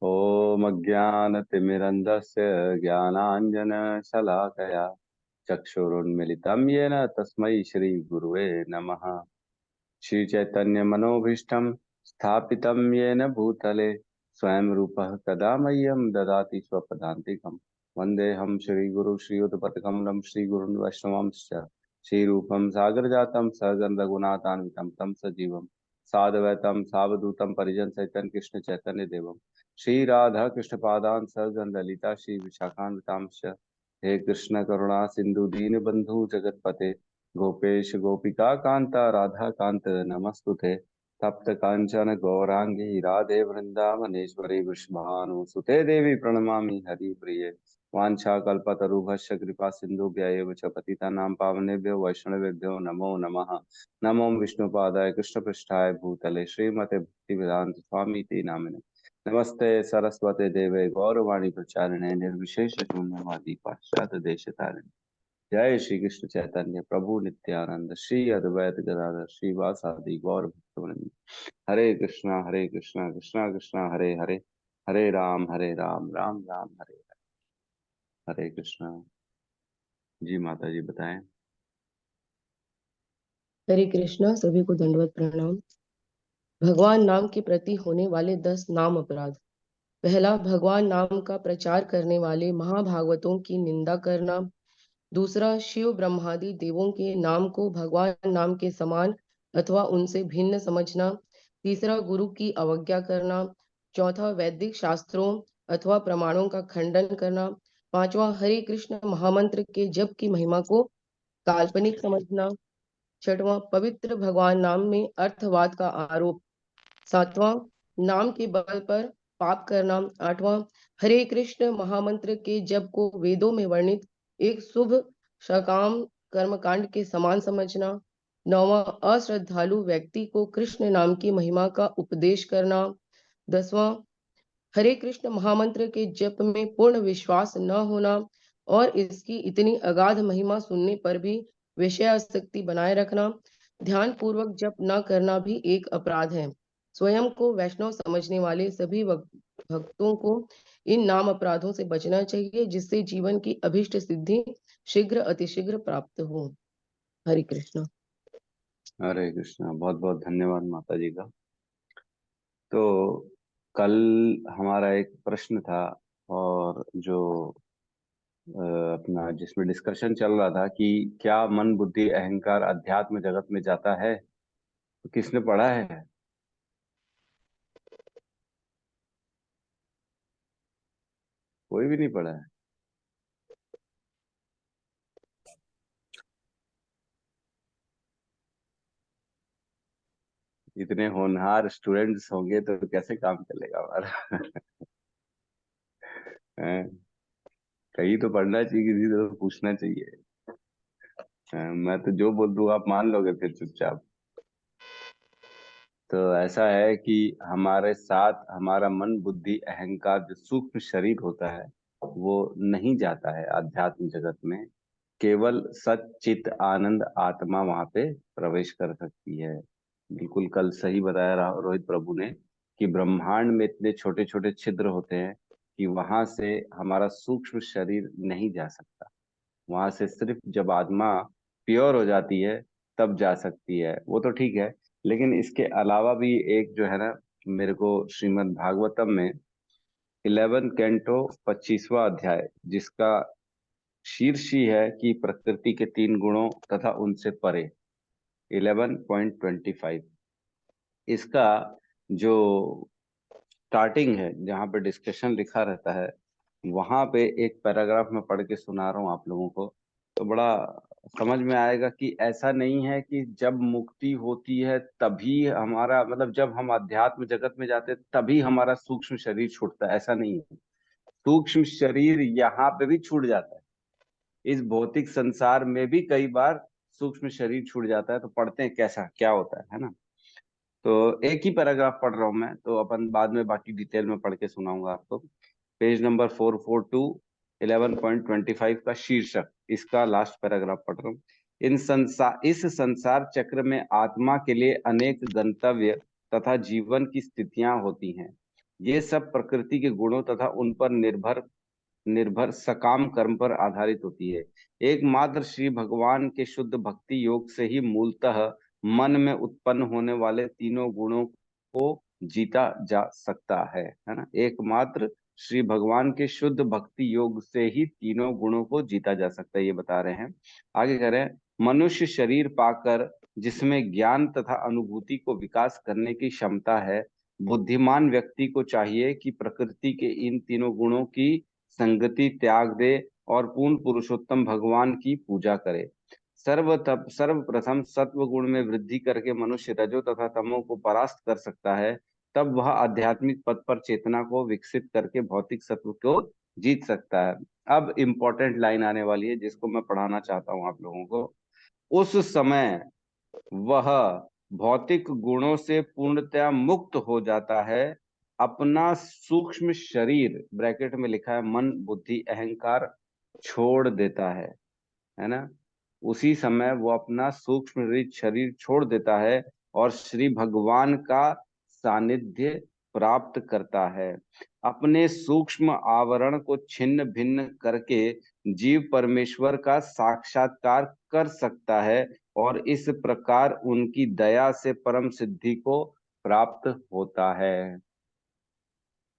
ॐ अज्ञानतिमिरन्धस्य ज्ञानाञ्जनशलाकया चक्षुरुन्मिलितं येन तस्मै श्रीगुरुवे नमः। श्रीचैतन्यमनोभीष्टं स्थापितं येन भूतले स्वयं रूपः कदा मह्यं ददाति स्वपदान्तिकं। वन्देऽहं श्रीगुरु श्रीयुतपदकमलं श्रीगुरुन् वैष्णवांश्च श्रीरूपं सागरजातं सहगं रघुनाथान्वितं तं सजीवं साद्वैतं सावधूतं परिजनसहितं कृष्ण चैतन्य देवं श्री राधा कृष्ण पादान सहगण ललिता श्री विशाखान्वितांश्च। हे कृष्ण करुणा सिंधु दीन बंधु जगतपते गोपेश गोपिका कांता राधा कांत नमस्तुते। तप्त कांचन गौरांगी राधे वृंदावनेश्वरी वृषभानुसुते देवी प्रणमामि हरिप्रिये। वाञ्छाकल्पतरुभ्यश्च कृपा सिन्धुभ्यैव च पतितानां पावनेभ्यो वैष्णवेभ्यो नमो नमः। नमो विष्णुपादाय कृष्णपृष्ठाय भूतले श्रीमते भक्तिवेदांत स्वामी ते नामिने नमस्ते सरस्वते देवे गौरवाणी प्रचारिणे निर्विशेष शून्यवादी पाश्चात्य देश तारिणे। जय श्री कृष्ण चैतन्य प्रभु नित्यानंद श्री अद्वैत गदाधर श्रीवासादि गौर भक्तवृंद। हरे कृष्णा कृष्णा कृष्णा हरे हरे, हरे राम राम राम हरे हरे। हरे कृष्णा। जी माता जी बताएं। हरे कृष्णा। सभी को दंडवत प्रणाम। भगवान नाम के प्रति होने वाले 10 नाम अपराध। पहला, भगवान नाम का प्रचार करने वाले महाभागवतों की निंदा करना। दूसरा, शिव ब्रह्मादि देवों के नाम को भगवान नाम के समान अथवा उनसे भिन्न समझना। तीसरा, गुरु की अवज्ञा करना। चौथा, वैदिक शास्त्रों अथवा प्रमाणों का खंडन करना। पांचवा, हरे कृष्ण महामंत्र के जप की महिमा को काल्पनिक समझना। छठवां, पवित्र भगवान नाम में अर्थवाद का आरोप। सातवां, नाम के बल पर पाप करना। आठवां, हरे कृष्ण महामंत्र के जप को वेदों में वर्णित एक शुभ सकाम कर्मकांड के समान समझना। नौवां, अश्रद्धालु व्यक्ति को कृष्ण नाम की महिमा का उपदेश करना। 10वां, हरे कृष्ण महामंत्र के जप में पूर्ण विश्वास न होना और इसकी इतनी अगाध महिमा सुनने पर भी विषयासक्ति बनाए रखना। ध्यान पूर्वक जप न करना भी एक अपराध है। स्वयं को वैष्णव समझने वाले सभी भक्तों को इन नाम अपराधों से बचना चाहिए, जिससे जीवन की अभिष्ट सिद्धि शीघ्र अतिशीघ्र प्राप्त हो। हरे कृष्ण। हरे कृष्णा। बहुत बहुत धन्यवाद माता जी का। तो कल हमारा एक प्रश्न था, और जो अपना जिसमें डिस्कशन चल रहा था कि क्या मन बुद्धि अहंकार अध्यात्म जगत में जाता है, तो किसने पढ़ा है? कोई भी नहीं पढ़ा है। इतने होनहार स्टूडेंट्स होंगे तो कैसे काम चलेगा हमारा? हैं? कहीं तो पढ़ना चाहिए, किसी से तो पूछना चाहिए। मैं तो जो बोल दूं आप मान लोगे फिर चुपचाप। तो ऐसा है कि हमारे साथ हमारा मन बुद्धि अहंकार जो सूक्ष्म शरीर होता है वो नहीं जाता है आध्यात्म जगत में। केवल सच्चित आनंद आत्मा वहां पे प्रवेश कर सकती है। बिल्कुल कल सही बताया रोहित प्रभु ने कि ब्रह्मांड में इतने छोटे छोटे छिद्र होते हैं कि वहां से हमारा सूक्ष्म शरीर नहीं जा सकता। वहां से सिर्फ जब आत्मा प्योर हो जाती है तब जा सकती है। वो तो ठीक है, लेकिन इसके अलावा भी एक जो है ना, मेरे को श्रीमद् भागवतम में 11 कैंटो 25वां अध्याय, जिसका शीर्ष ही है कि प्रकृति के तीन गुणों तथा उनसे परे, 11.25, इसका जो स्टार्टिंग है जहाँ पे डिस्कशन लिखा रहता है, वहां पे एक पैराग्राफ में पढ़ के सुना रहा हूँ आप लोगों को, तो बड़ा समझ में आएगा कि ऐसा नहीं है कि जब मुक्ति होती है तभी हमारा, मतलब जब हम अध्यात्म जगत में जाते हैं तभी हमारा सूक्ष्म शरीर छूटता है, ऐसा नहीं है। सूक्ष्म शरीर यहाँ पे भी छूट जाता है। इस भौतिक संसार में भी कई बार सूक्ष्म शरीर छूट जाता है। तो पढ़ते हैं कैसा क्या होता है ना। तो एक ही पैराग्राफ पढ़ रहा हूं मैं, तो अपन बाद में बाकी डिटेल में पढ़ के सुनाऊंगा आपको। पेज नंबर 442, 11.25 का शीर्षक, इसका लास्ट पैराग्राफ पढ़ रहा हूँ। इस संसार चक्र में आत्मा के लिए अनेक गंतव्य तथा जीवन की स्थितियां होती हैं। ये सब प्रकृति के गुणों तथा उन पर निर्भर निर्भर सकाम कर्म पर आधारित होती है। एकमात्र श्री भगवान के शुद्ध भक्ति योग से ही मूलतः मन में उत्पन्न होने वाले तीनों गुणों को जीता जा सकता है ना। एकमात्र श्री भगवान के शुद्ध भक्ति योग से ही तीनों गुणों को जीता जा सकता है, ये बता रहे हैं। आगे करें, मनुष्य शरीर पाकर जिसमें ज्ञान तथा अनुभूति को विकास करने की क्षमता है, बुद्धिमान व्यक्ति को चाहिए कि प्रकृति के इन तीनों गुणों की संगति त्याग दे और पूर्ण पुरुषोत्तम भगवान की पूजा करे। सर्वप्रथम सत्व गुण में वृद्धि करके मनुष्य रजो तथा तमो को परास्त कर सकता है। तब वह आध्यात्मिक पथ पर चेतना को विकसित करके भौतिक सत्व को जीत सकता है। अब इम्पोर्टेंट लाइन आने वाली है जिसको मैं पढ़ाना चाहता हूँ आप लोगों को। उस समय वह भौतिक गुणों से पूर्णतया मुक्त हो जाता है, अपना सूक्ष्म शरीर ब्रैकेट में लिखा है मन बुद्धि अहंकार छोड़ देता है ना। उसी समय वो अपना सूक्ष्म शरीर छोड़ देता है और श्री भगवान का सानिध्य प्राप्त करता है। अपने सूक्ष्म आवरण को छिन्न भिन्न करके जीव परमेश्वर का साक्षात्कार कर सकता है और इस प्रकार उनकी दया से परम सिद्धि को प्राप्त होता है।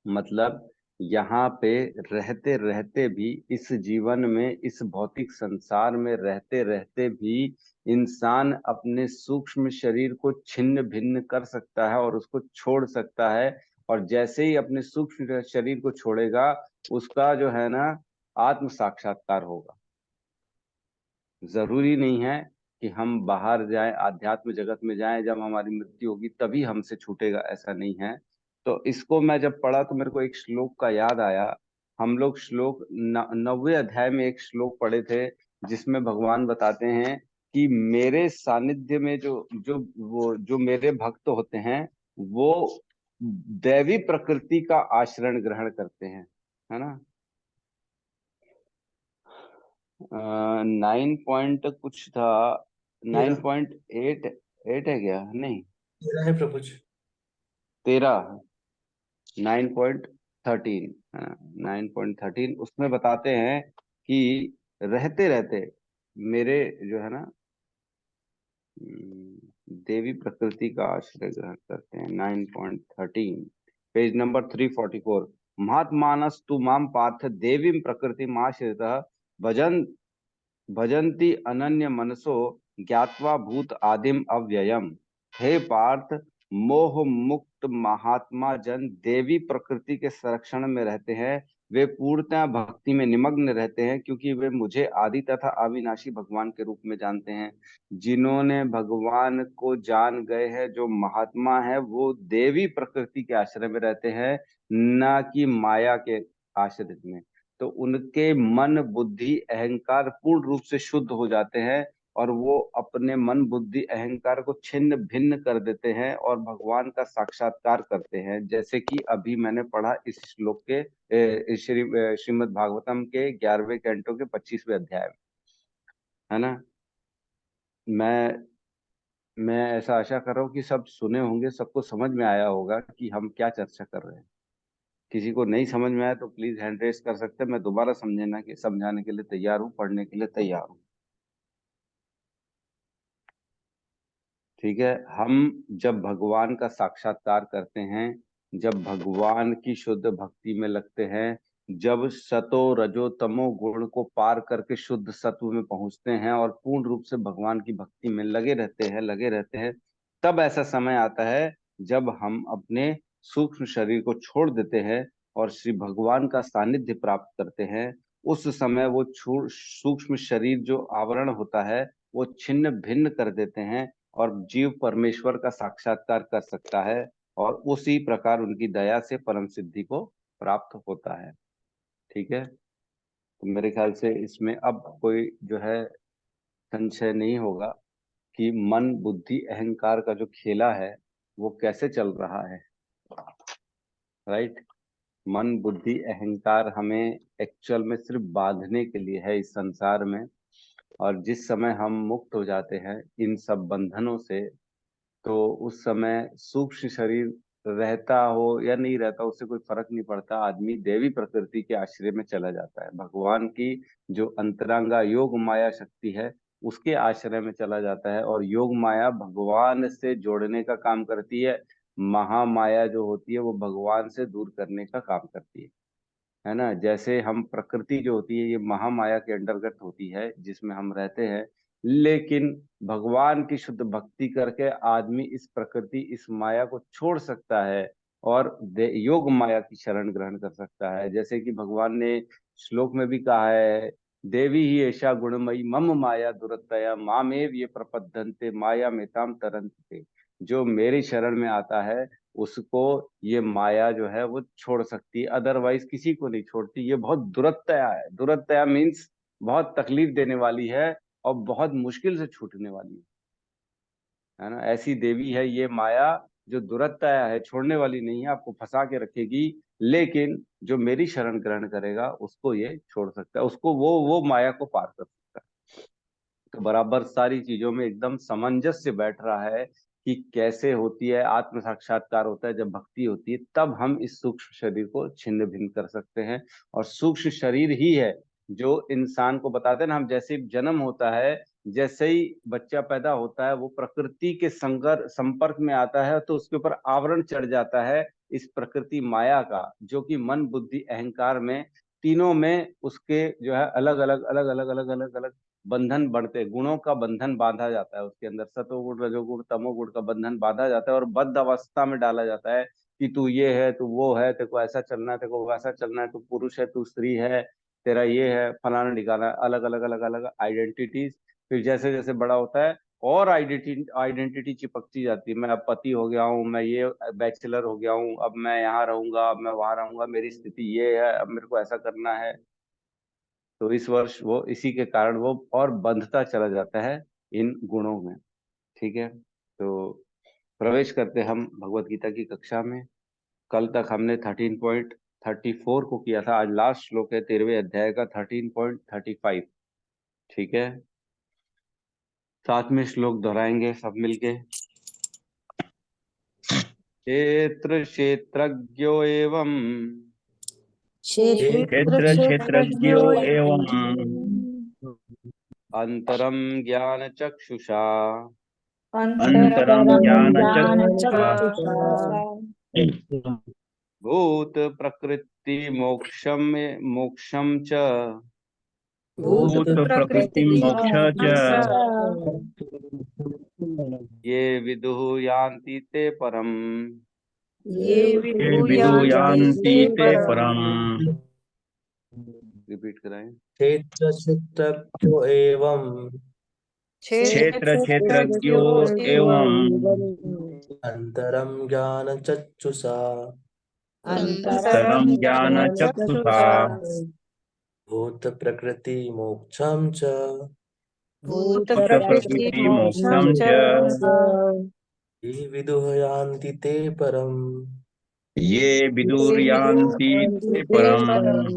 मतलब यहाँ पे रहते रहते भी, इस जीवन में इस भौतिक संसार में रहते रहते भी इंसान अपने सूक्ष्म शरीर को छिन्न भिन्न कर सकता है और उसको छोड़ सकता है। और जैसे ही अपने सूक्ष्म शरीर को छोड़ेगा, उसका जो है ना आत्म साक्षात्कार होगा। जरूरी नहीं है कि हम बाहर जाएं, आध्यात्म जगत में जाएं, जब हमारी मृत्यु होगी तभी हमसे छूटेगा, ऐसा नहीं है। तो इसको मैं जब पढ़ा तो मेरे को एक श्लोक का याद आया। हम लोग श्लोक 90वें अध्याय में एक श्लोक पढ़े थे जिसमें भगवान बताते हैं कि मेरे सानिध्य में जो मेरे भक्त होते हैं वो दैवी प्रकृति का आश्रय ग्रहण करते हैं, है ना। 9 पॉइंट कुछ था, तेरह 9.8 एट है क्या, नहीं तेरह है प्रभु जी। 13, 9.13 है ना। 9.13 उसमें बताते हैं कि रहते रहते मेरे जो है ना देवी प्रकृति का आश्रय ग्रहण करते हैं। 9.13 पेज नंबर 344। महात्मानस तु माम पार्थ देवीं प्रकृति आश्रितः भजन भजन्ति अनन्य मनसो ज्ञात्वा भूत आदिम अव्ययम। हे पार्थ, मोह मुक्त महात्मा जन देवी प्रकृति के संरक्षण में रहते हैं। वे पूर्णतः भक्ति में निमग्न रहते हैं क्योंकि वे मुझे आदि तथा अविनाशी भगवान के रूप में जानते हैं। जिन्होंने भगवान को जान गए हैं, जो महात्मा है, वो देवी प्रकृति के आश्रय में रहते हैं, न कि माया के आश्रित में। तो उनके मन बुद्धि अहंकार पूर्ण रूप से शुद्ध हो जाते हैं और वो अपने मन बुद्धि अहंकार को छिन्न भिन्न कर देते हैं और भगवान का साक्षात्कार करते हैं, जैसे कि अभी मैंने पढ़ा इस श्लोक के श्रीमद् भागवतम के 11वें कैंटो के 25वें अध्याय में, है ना। मैं मैं ऐसा आशा कर रहा हूँ कि सब सुने होंगे, सबको समझ में आया होगा कि हम क्या चर्चा कर रहे हैं। किसी को नहीं समझ में आया तो प्लीज हैंड रेस कर सकते हैं, मैं दोबारा समझाने के लिए तैयार हूँ, पढ़ने के लिए तैयार हूँ। ठीक है। हम जब भगवान का साक्षात्कार करते हैं, जब भगवान की शुद्ध भक्ति में लगते हैं, जब सतो रजो तमो गुण को पार करके शुद्ध सत्व में पहुंचते हैं और पूर्ण रूप से भगवान की भक्ति में लगे रहते हैं, तब ऐसा समय आता है जब हम अपने सूक्ष्म शरीर को छोड़ देते हैं और श्री भगवान का सानिध्य प्राप्त करते हैं। उस समय वो सूक्ष्म शरीर जो आवरण होता है वो छिन्न भिन्न कर देते हैं और जीव परमेश्वर का साक्षात्कार कर सकता है और उसी प्रकार उनकी दया से परम सिद्धि को प्राप्त होता है। ठीक है। तो मेरे ख्याल से इसमें अब कोई जो है संशय नहीं होगा कि मन बुद्धि अहंकार का जो खेला है वो कैसे चल रहा है। राइट। मन बुद्धि अहंकार हमें एक्चुअल में सिर्फ बांधने के लिए है इस संसार में, और जिस समय हम मुक्त हो जाते हैं इन सब बंधनों से, तो उस समय सूक्ष्म शरीर रहता हो या नहीं रहता, उससे कोई फर्क नहीं पड़ता। आदमी देवी प्रकृति के आश्रय में चला जाता है, भगवान की जो अंतरंगा योग माया शक्ति है उसके आश्रय में चला जाता है। और योग माया भगवान से जोड़ने का काम करती है, महामाया जो होती है वो भगवान से दूर करने का काम करती है ना। जैसे हम प्रकृति जो होती है ये महामाया के अंतर्गत होती है जिसमें हम रहते हैं, लेकिन भगवान की शुद्ध भक्ति करके आदमी इस प्रकृति इस माया को छोड़ सकता है और योग माया की शरण ग्रहण कर सकता है। जैसे कि भगवान ने श्लोक में भी कहा है, देवी ही ऐसा गुणमयी मम माया दुरतया मामेव ये प्रपद्यन्ते माया मेताम तरन्ते। जो मेरी शरण में आता है उसको ये माया जो है वो छोड़ सकती है, अदरवाइज किसी को नहीं छोड़ती। ये बहुत दुरत्या है। दुरत्या मीन्स बहुत तकलीफ देने वाली है और बहुत मुश्किल से छूटने वाली है ना। ऐसी देवी है ये माया जो दुरत्या है, छोड़ने वाली नहीं है, आपको फंसा के रखेगी। लेकिन जो मेरी शरण ग्रहण करेगा उसको ये छोड़ सकता है, उसको वो माया को पार कर सकता है। तो बराबर सारी चीजों में एकदम सामंजस्य बैठ रहा है कि कैसे होती है आत्म साक्षात्कार। होता है जब भक्ति होती है तब हम इस सूक्ष्म शरीर को छिन्न भिन्न कर सकते हैं। और सूक्ष्म शरीर ही है जो इंसान को बताते हैं ना, हम जैसे ही जन्म होता है, जैसे ही बच्चा पैदा होता है वो प्रकृति के संपर्क में आता है तो उसके ऊपर आवरण चढ़ जाता है इस प्रकृति माया का, जो कि मन बुद्धि अहंकार में तीनों में उसके जो है अलग अलग अलग अलग अलग अलग अलग बंधन बढ़ते, गुणों का बंधन बांधा जाता है उसके अंदर। सतोगुण रजोगुण तमोगुण का बंधन बांधा जाता है और बद्ध अवस्था में डाला जाता है कि तू ये है तू वो है, तेरे को ऐसा चलना है तेरे को वैसा चलना है, तू पुरुष है तू स्त्री है, तेरा ये है फलाना ठिकाना, अलग अलग अलग अलग आइडेंटिटीज। फिर जैसे जैसे बड़ा होता है और आइडेंटिटी आइडेंटिटी चिपकती जाती है। मैं अब पति हो गया हूँ, मैं ये बैचलर हो गया हूँ, अब मैं यहाँ रहूंगा, अब मैं वहां रहूंगा, मेरी स्थिति ये है, अब मेरे को ऐसा करना है। तो इस वर्ष वो इसी के कारण वो और बंधता चला जाता है इन गुणों में। ठीक है, तो प्रवेश करते हम भगवत गीता की कक्षा में। कल तक हमने 13.34 को किया था, आज लास्ट श्लोक है 13वें अध्याय का 13.35। ठीक है, साथ में श्लोक दोहराएंगे सब मिलके। क्षेत्र क्षेत्रज्ञो एवं क्षेत्र क्षेत्रज्ञो एवं अंतरम ज्ञान चक्षुषा अंतरं ज्ञानचक्षुषा भूत प्रकृति मोक्षम मोक्षम च भूत प्रकृति मोक्ष च ये विदुः यान्ति ते परम। ये विदुयान्ति ते परम्। रिपीट कराएं। क्षेत्र क्षेत्रज्ञो एवं क्षेत्र क्षेत्रज्ञो एवं अंतरं ज्ञानचक्षुषा अंतरं ज्ञानचक्षुषा भूत प्रकृति मोक्षं च भूत प्रकृति मोक्षं च ये विदुः यान्ति ते परम्। ये विदुर्यान्ति ते परम्।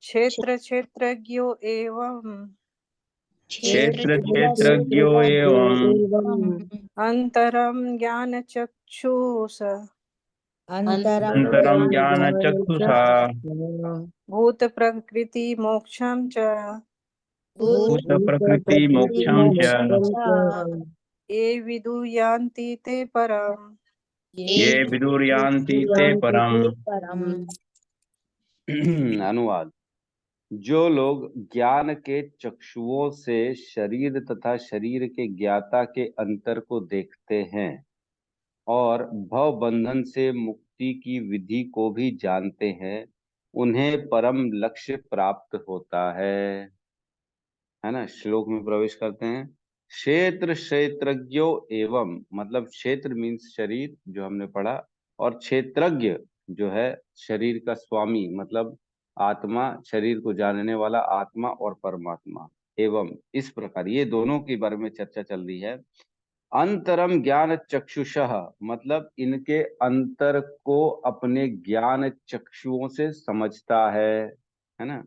क्षेत्र क्षेत्रज्ञो एवं क्षेत्र क्षेत्रज्ञो एवं अंतरम ज्ञान चक्षुष अंतरं ज्ञानचक्षुषा भूत प्रकृति मोक्षम च भूत प्रकृति मोक्षं च ये विदुयान्ति ते परम। ये विदुर्यान्ति ते परम्। अनुवाद। जो लोग ज्ञान के चक्षुओं से शरीर तथा शरीर के ज्ञाता के अंतर को देखते हैं और भव बंधन से मुक्ति की विधि को भी जानते हैं, उन्हें परम लक्ष्य प्राप्त होता है ना। श्लोक में प्रवेश करते हैं। क्षेत्र क्षेत्रज्ञो एवं मतलब क्षेत्र मीन्स शरीर जो हमने पढ़ा, और क्षेत्रज्ञ जो है शरीर का स्वामी मतलब आत्मा, शरीर को जानने वाला आत्मा और परमात्मा। एवं इस प्रकार ये दोनों के बारे में चर्चा चल रही है। अंतरम ज्ञान चक्षुषः मतलब इनके अंतर को अपने ज्ञान चक्षुओं से समझता है ना।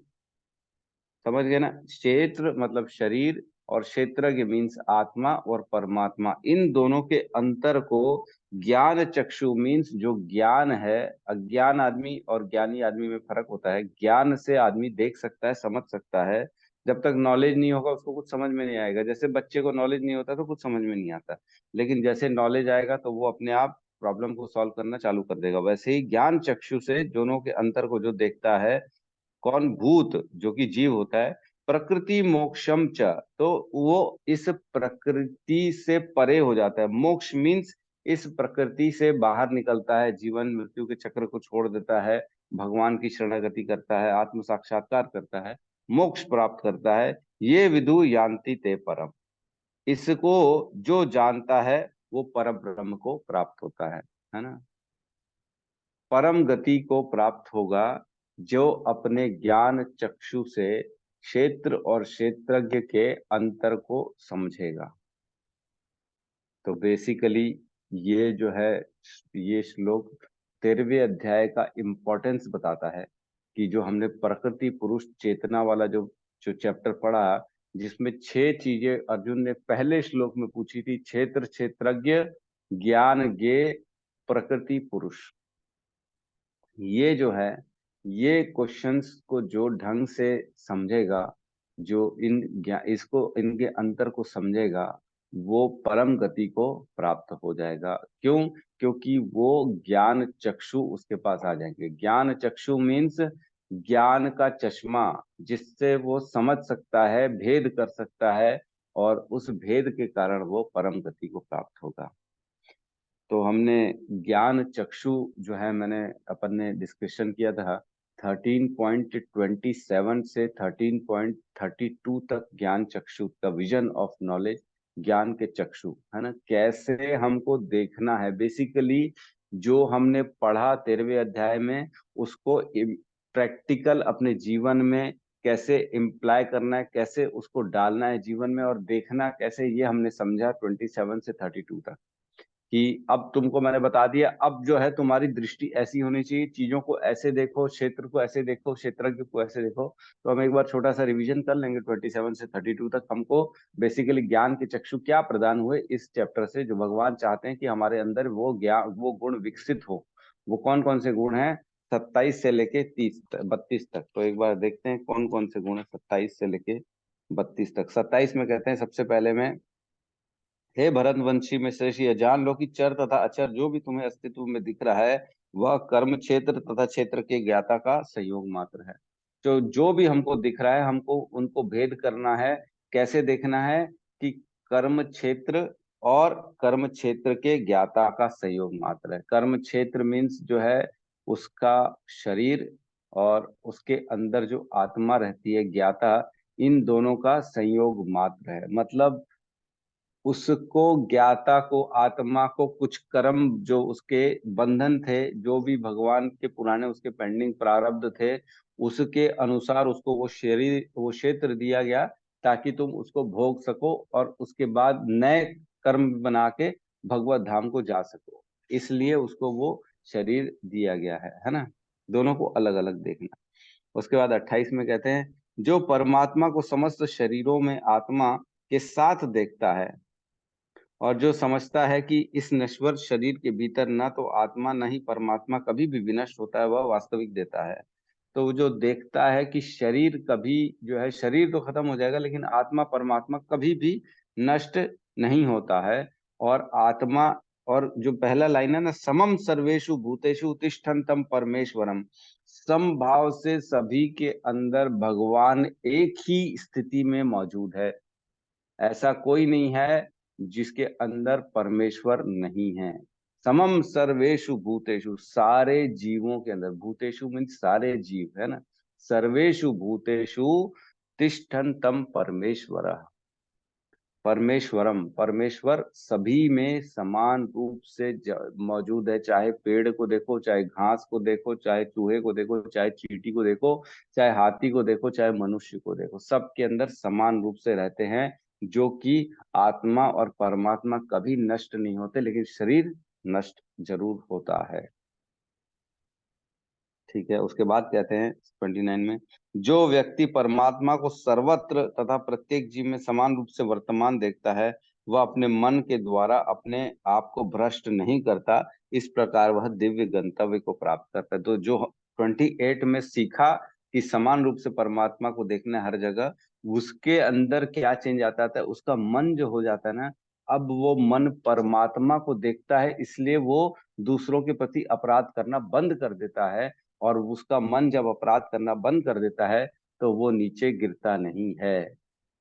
समझ गए ना। क्षेत्र मतलब शरीर, और क्षेत्रज्ञ मीन्स आत्मा और परमात्मा, इन दोनों के अंतर को ज्ञान चक्षु मीन्स जो ज्ञान है, अज्ञान आदमी और ज्ञानी आदमी में फर्क होता है। ज्ञान से आदमी देख सकता है, समझ सकता है। जब तक नॉलेज नहीं होगा उसको कुछ समझ में नहीं आएगा। जैसे बच्चे को नॉलेज नहीं होता तो कुछ समझ में नहीं आता, लेकिन जैसे नॉलेज आएगा तो वो अपने आप प्रॉब्लम को सॉल्व करना चालू कर देगा। वैसे ही ज्ञान चक्षु से दोनों के अंतर को जो देखता है, कौन? भूत, जो कि जीव होता है। प्रकृति मोक्षम च, तो वो इस प्रकृति से परे हो जाता है। मोक्ष मीन्स इस प्रकृति से बाहर निकलता है, जीवन मृत्यु के चक्र को छोड़ देता है, भगवान की शरणागति करता है, आत्म साक्षात्कार करता है, मोक्ष प्राप्त करता है। ये विदु यान्ति ते परम, इसको जो जानता है वो परम ब्रह्म को प्राप्त होता है ना। परम गति को प्राप्त होगा जो अपने ज्ञान चक्षु से क्षेत्र और क्षेत्रज्ञ के अंतर को समझेगा। तो बेसिकली ये जो है, ये श्लोक 13वें अध्याय का इम्पोर्टेंस बताता है कि जो हमने प्रकृति पुरुष चेतना वाला जो जो चैप्टर पढ़ा, जिसमें 6 चीजें अर्जुन ने पहले श्लोक में पूछी थी, क्षेत्र क्षेत्रज्ञ ज्ञान ज्ञे प्रकृति पुरुष, ये जो है, ये क्वेश्चंस को जो ढंग से समझेगा, जो इसको इनके अंतर को समझेगा, वो परम गति को प्राप्त हो जाएगा। क्यों? क्योंकि वो ज्ञान चक्षु उसके पास आ जाएंगे। ज्ञान चक्षु मीन्स ज्ञान का चश्मा, जिससे वो समझ सकता है, भेद कर सकता है, और उस भेद के कारण वो परम गति को प्राप्त होगा। तो हमने ज्ञान चक्षु जो है, मैंने अपन ने डिस्कशन किया था 13.27 से 13.32 तक, ज्ञान चक्षु द विजन ऑफ नॉलेज, ज्ञान के चक्षु, है ना, कैसे हमको देखना है। बेसिकली जो हमने पढ़ा 13वें अध्याय में, उसको प्रैक्टिकल अपने जीवन में कैसे इम्प्लाई करना है, कैसे उसको डालना है जीवन में, और देखना कैसे, ये हमने समझा 27 से 32 तक। कि अब तुमको मैंने बता दिया, अब जो है तुम्हारी दृष्टि ऐसी होनी चाहिए, चीजों को ऐसे देखो, क्षेत्र को ऐसे देखो, क्षेत्रज्ञ को ऐसे देखो। तो हम एक बार छोटा सा रिवीजन कर लेंगे 27 से 32 तक। हमको बेसिकली ज्ञान के चक्षु क्या प्रदान हुए इस चैप्टर से, जो भगवान चाहते हैं कि हमारे अंदर वो ज्ञान, वो गुण विकसित हो। वो कौन कौन से गुण हैं? 27 से लेके 32 तक। तो एक बार देखते हैं कौन कौन से गुण है 27 से लेके 32 तक। 27 में कहते हैं, सबसे पहले में, हे भरतवंशी में श्रेष्ठ, यह जान लो कि चर तथा अचर जो भी तुम्हें अस्तित्व में दिख रहा है, वह कर्म क्षेत्र तथा क्षेत्र के ज्ञाता का संयोग मात्र है। तो जो भी हमको दिख रहा है, हमको उनको भेद करना है। कैसे देखना है? कि कर्म क्षेत्र और कर्म क्षेत्र के ज्ञाता का संयोग मात्र है। कर्म क्षेत्र मीन्स जो है उसका शरीर, और उसके अंदर जो आत्मा रहती है ज्ञाता, इन दोनों का संयोग मात्र है। मतलब उसको, ज्ञाता को, आत्मा को, कुछ कर्म जो उसके बंधन थे, जो भी भगवान के पुराने उसके पेंडिंग प्रारब्ध थे, उसके अनुसार उसको वो शरीर, वो क्षेत्र दिया गया, ताकि तुम उसको भोग सको और उसके बाद नए कर्म बना के भगवत धाम को जा सको। इसलिए उसको वो शरीर दिया गया है ना। दोनों को अलग अलग देखना। उसके बाद 28 में कहते हैं, जो परमात्मा को समस्त शरीरों में आत्मा के साथ देखता है, और जो समझता है कि इस नश्वर शरीर के भीतर ना तो आत्मा न ही परमात्मा कभी भी विनष्ट होता है, वह वास्तविक देता है। तो वो जो देखता है कि शरीर कभी, जो है शरीर तो खत्म हो जाएगा, लेकिन आत्मा परमात्मा कभी भी नष्ट नहीं होता है। और आत्मा, और जो पहला लाइन है ना, समम सर्वेषु भूतेषु तिष्ठन्तम परमेश्वरम, समभाव से सभी के अंदर भगवान एक ही स्थिति में मौजूद है। ऐसा कोई नहीं है जिसके अंदर परमेश्वर नहीं है। समम सर्वेषु भूतेषु, सारे जीवों के अंदर, भूतेषु मीन्स सारे जीव, है ना। सर्वेषु भूतेषु तिष्ठन्तम परमेश्वर, परमेश्वरम, परमेश्वर सभी में समान रूप से मौजूद है। चाहे पेड़ को देखो, चाहे घास को देखो, चाहे चूहे को देखो, चाहे चींटी को देखो, चाहे हाथी को देखो, चाहे मनुष्य को देखो, सबके अंदर समान रूप से रहते हैं। जो कि आत्मा और परमात्मा कभी नष्ट नहीं होते, लेकिन शरीर नष्ट जरूर होता है। ठीक है, उसके बाद कहते हैं 29 में, जो व्यक्ति परमात्मा को सर्वत्र तथा प्रत्येक जीव में समान रूप से वर्तमान देखता है, वह अपने मन के द्वारा अपने आप को भ्रष्ट नहीं करता। इस प्रकार वह दिव्य गंतव्य को प्राप्त करता है। तो जो 28 में सीखा कि समान रूप से परमात्मा को देखना है हर जगह, उसके अंदर क्या चेंज आता है, उसका मन जो हो जाता है ना, अब वो मन परमात्मा को देखता है, इसलिए वो दूसरों के प्रति अपराध करना बंद कर देता है। और उसका मन जब अपराध करना बंद कर देता है तो वो नीचे गिरता नहीं है,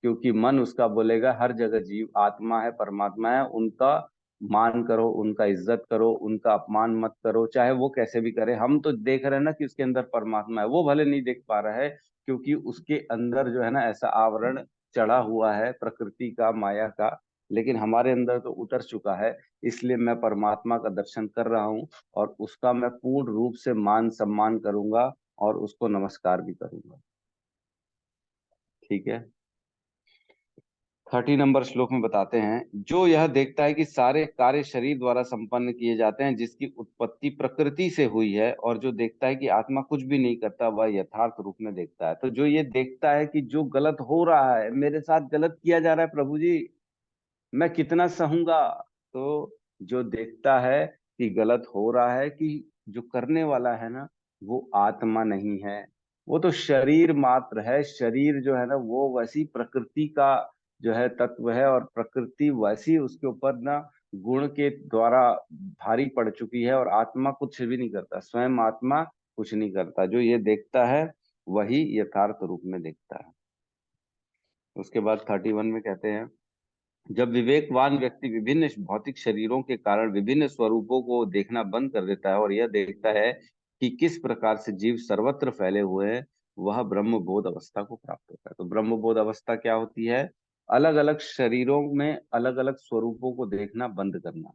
क्योंकि मन उसका बोलेगा हर जगह जीव आत्मा है, परमात्मा है, उनका मान करो, उनका इज्जत करो, उनका अपमान मत करो, चाहे वो कैसे भी करे। हम तो देख रहे हैं ना कि उसके अंदर परमात्मा है, वो भले नहीं देख पा रहा है क्योंकि उसके अंदर जो है ना ऐसा आवरण चढ़ा हुआ है प्रकृति का, माया का, लेकिन हमारे अंदर तो उतर चुका है। इसलिए मैं परमात्मा का दर्शन कर रहा हूँ और उसका मैं पूर्ण रूप से मान सम्मान करूंगा और उसको नमस्कार भी करूंगा। ठीक है, 30 नंबर श्लोक में बताते हैं, जो यह देखता है कि सारे कार्य शरीर द्वारा संपन्न किए जाते हैं, जिसकी उत्पत्ति प्रकृति से हुई है, और जो देखता है कि आत्मा कुछ भी नहीं करता, वह यथार्थ रूप में देखता है। तो जो ये देखता है कि जो गलत हो रहा है, मेरे साथ गलत किया जा रहा है प्रभु जी, मैं कितना सहूंगा। तो जो देखता है कि गलत हो रहा है, कि जो करने वाला है ना वो आत्मा नहीं है, वो तो शरीर मात्र है। शरीर जो है ना वो वैसी प्रकृति का जो है तत्व है, और प्रकृति वैसी उसके ऊपर ना गुण के द्वारा भारी पड़ चुकी है, और आत्मा कुछ भी नहीं करता, स्वयं आत्मा कुछ नहीं करता। जो ये देखता है वही यथार्थ रूप में देखता है। उसके बाद 31 में कहते हैं, जब विवेकवान व्यक्ति विभिन्न भौतिक शरीरों के कारण विभिन्न स्वरूपों को देखना बंद कर देता है और यह देखता है कि किस प्रकार से जीव सर्वत्र फैले हुए हैं, वह ब्रह्म बोध अवस्था को प्राप्त होता है। तो ब्रह्म बोध अवस्था क्या होती है? अलग अलग शरीरों में अलग अलग स्वरूपों को देखना बंद करना,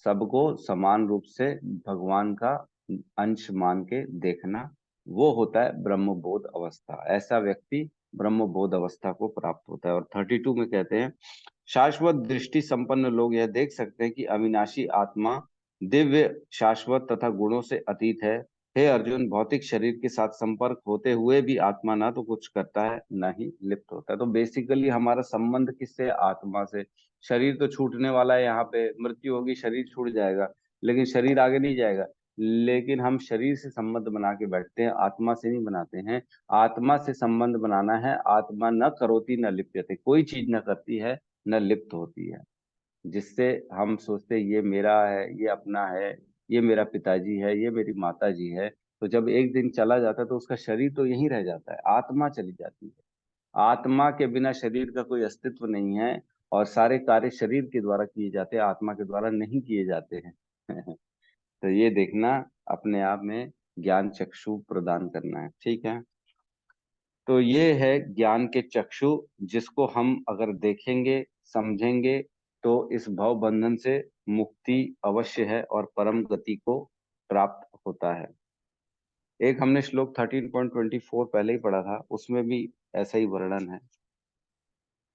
सबको समान रूप से भगवान का अंश मान के देखना, वो होता है ब्रह्म बोध अवस्था। ऐसा व्यक्ति ब्रह्म बोध अवस्था को प्राप्त होता है। और 32 में कहते हैं, शाश्वत दृष्टि संपन्न लोग यह देख सकते हैं कि अविनाशी आत्मा दिव्य, शाश्वत तथा गुणों से अतीत है। हे अर्जुन, भौतिक शरीर के साथ संपर्क होते हुए भी आत्मा ना तो कुछ करता है ना ही लिप्त होता है। तो बेसिकली हमारा संबंध किससे? आत्मा से। शरीर तो छूटने वाला है, यहाँ पे मृत्यु होगी, शरीर छूट जाएगा, लेकिन शरीर आगे नहीं जाएगा। लेकिन हम शरीर से संबंध बना के बैठते हैं, आत्मा से नहीं बनाते हैं। आत्मा से संबंध बनाना है। आत्मा न करोति न लिप्यते, कोई चीज न करती है न लिप्त होती है, जिससे हम सोचते ये मेरा है, ये अपना है, ये मेरा पिताजी है, ये मेरी माता जी है। तो जब एक दिन चला जाता है तो उसका शरीर तो यहीं रह जाता है, आत्मा चली जाती है। आत्मा के बिना शरीर का कोई अस्तित्व नहीं है, और सारे कार्य शरीर के द्वारा किए जाते हैं, आत्मा के द्वारा नहीं किए जाते हैं। तो ये देखना अपने आप में ज्ञान चक्षु प्रदान करना है। ठीक है, तो ये है ज्ञान के चक्षु, जिसको हम अगर देखेंगे समझेंगे तो इस भव बंधन से मुक्ति अवश्य है और परम गति को प्राप्त होता है। एक हमने श्लोक 13.24 पहले ही पढ़ा था, उसमें भी ऐसा ही वर्णन है।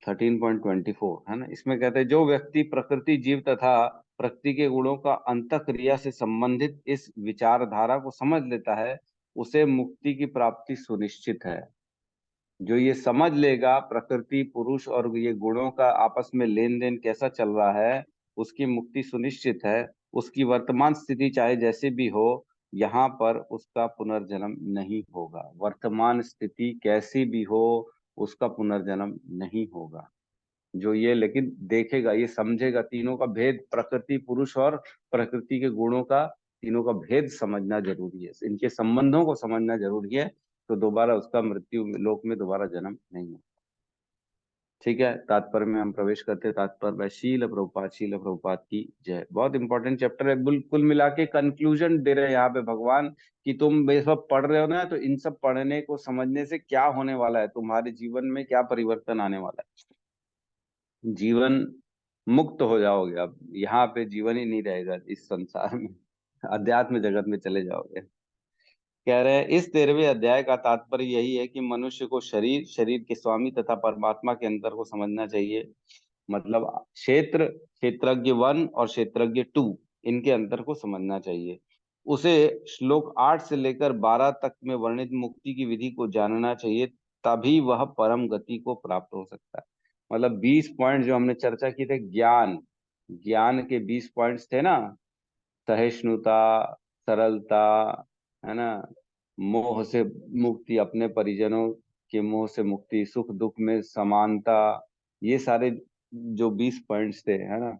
13.24 है ना, इसमें कहते हैं, जो व्यक्ति प्रकृति जीव तथा प्रकृति के गुणों का अंतःक्रिया से संबंधित इस विचारधारा को समझ लेता है, उसे मुक्ति की प्राप्ति सुनिश्चित है। जो ये समझ लेगा प्रकृति, पुरुष और ये गुणों का आपस में लेन देन कैसा चल रहा है, उसकी मुक्ति सुनिश्चित है। उसकी वर्तमान स्थिति चाहे जैसे भी हो, यहाँ पर उसका पुनर्जन्म नहीं होगा। वर्तमान स्थिति कैसी भी हो, उसका पुनर्जन्म नहीं होगा। जो ये लेकिन देखेगा, ये समझेगा, तीनों का भेद, प्रकृति, पुरुष और प्रकृति के गुणों का, तीनों का भेद समझना जरूरी है, इनके संबंधों को समझना जरूरी है। तो दोबारा उसका मृत्यु लोक में दोबारा जन्म नहीं है। ठीक है, तात्पर्य में हम प्रवेश करते हैं। तात्पर्य में शील प्रभुपाद की जय। बहुत इंपॉर्टेंट चैप्टर है। कुल मिला के कंक्लूजन दे रहे हैं यहाँ पे भगवान कि तुम ये सब पढ़ रहे हो ना, तो इन सब पढ़ने को समझने से क्या होने वाला है, तुम्हारे जीवन में क्या परिवर्तन आने वाला है। जीवन मुक्त हो जाओगे, अब यहाँ पे जीवन ही नहीं रहेगा इस संसार में, अध्यात्म जगत में चले जाओगे। कह रहे हैं, इस 13वें अध्याय का तात्पर्य यही है कि मनुष्य को शरीर, शरीर के स्वामी तथा परमात्मा के अंतर को समझना चाहिए। मतलब क्षेत्र, क्षेत्रज्ञ 1 और क्षेत्रज्ञ 2, इनके अंतर को समझना चाहिए। उसे श्लोक 8 से लेकर 12 तक में वर्णित मुक्ति की विधि को जानना चाहिए, तभी वह परम गति को प्राप्त हो सकता है। मतलब 20 पॉइंट जो हमने चर्चा की थे, ज्ञान ज्ञान के 20 पॉइंट्स थे ना, सहिष्णुता, सरलता, है ना, मोह से मुक्ति, अपने परिजनों के मोह से मुक्ति, सुख दुख में समानता, ये सारे जो 20 पॉइंट्स थे, है ना,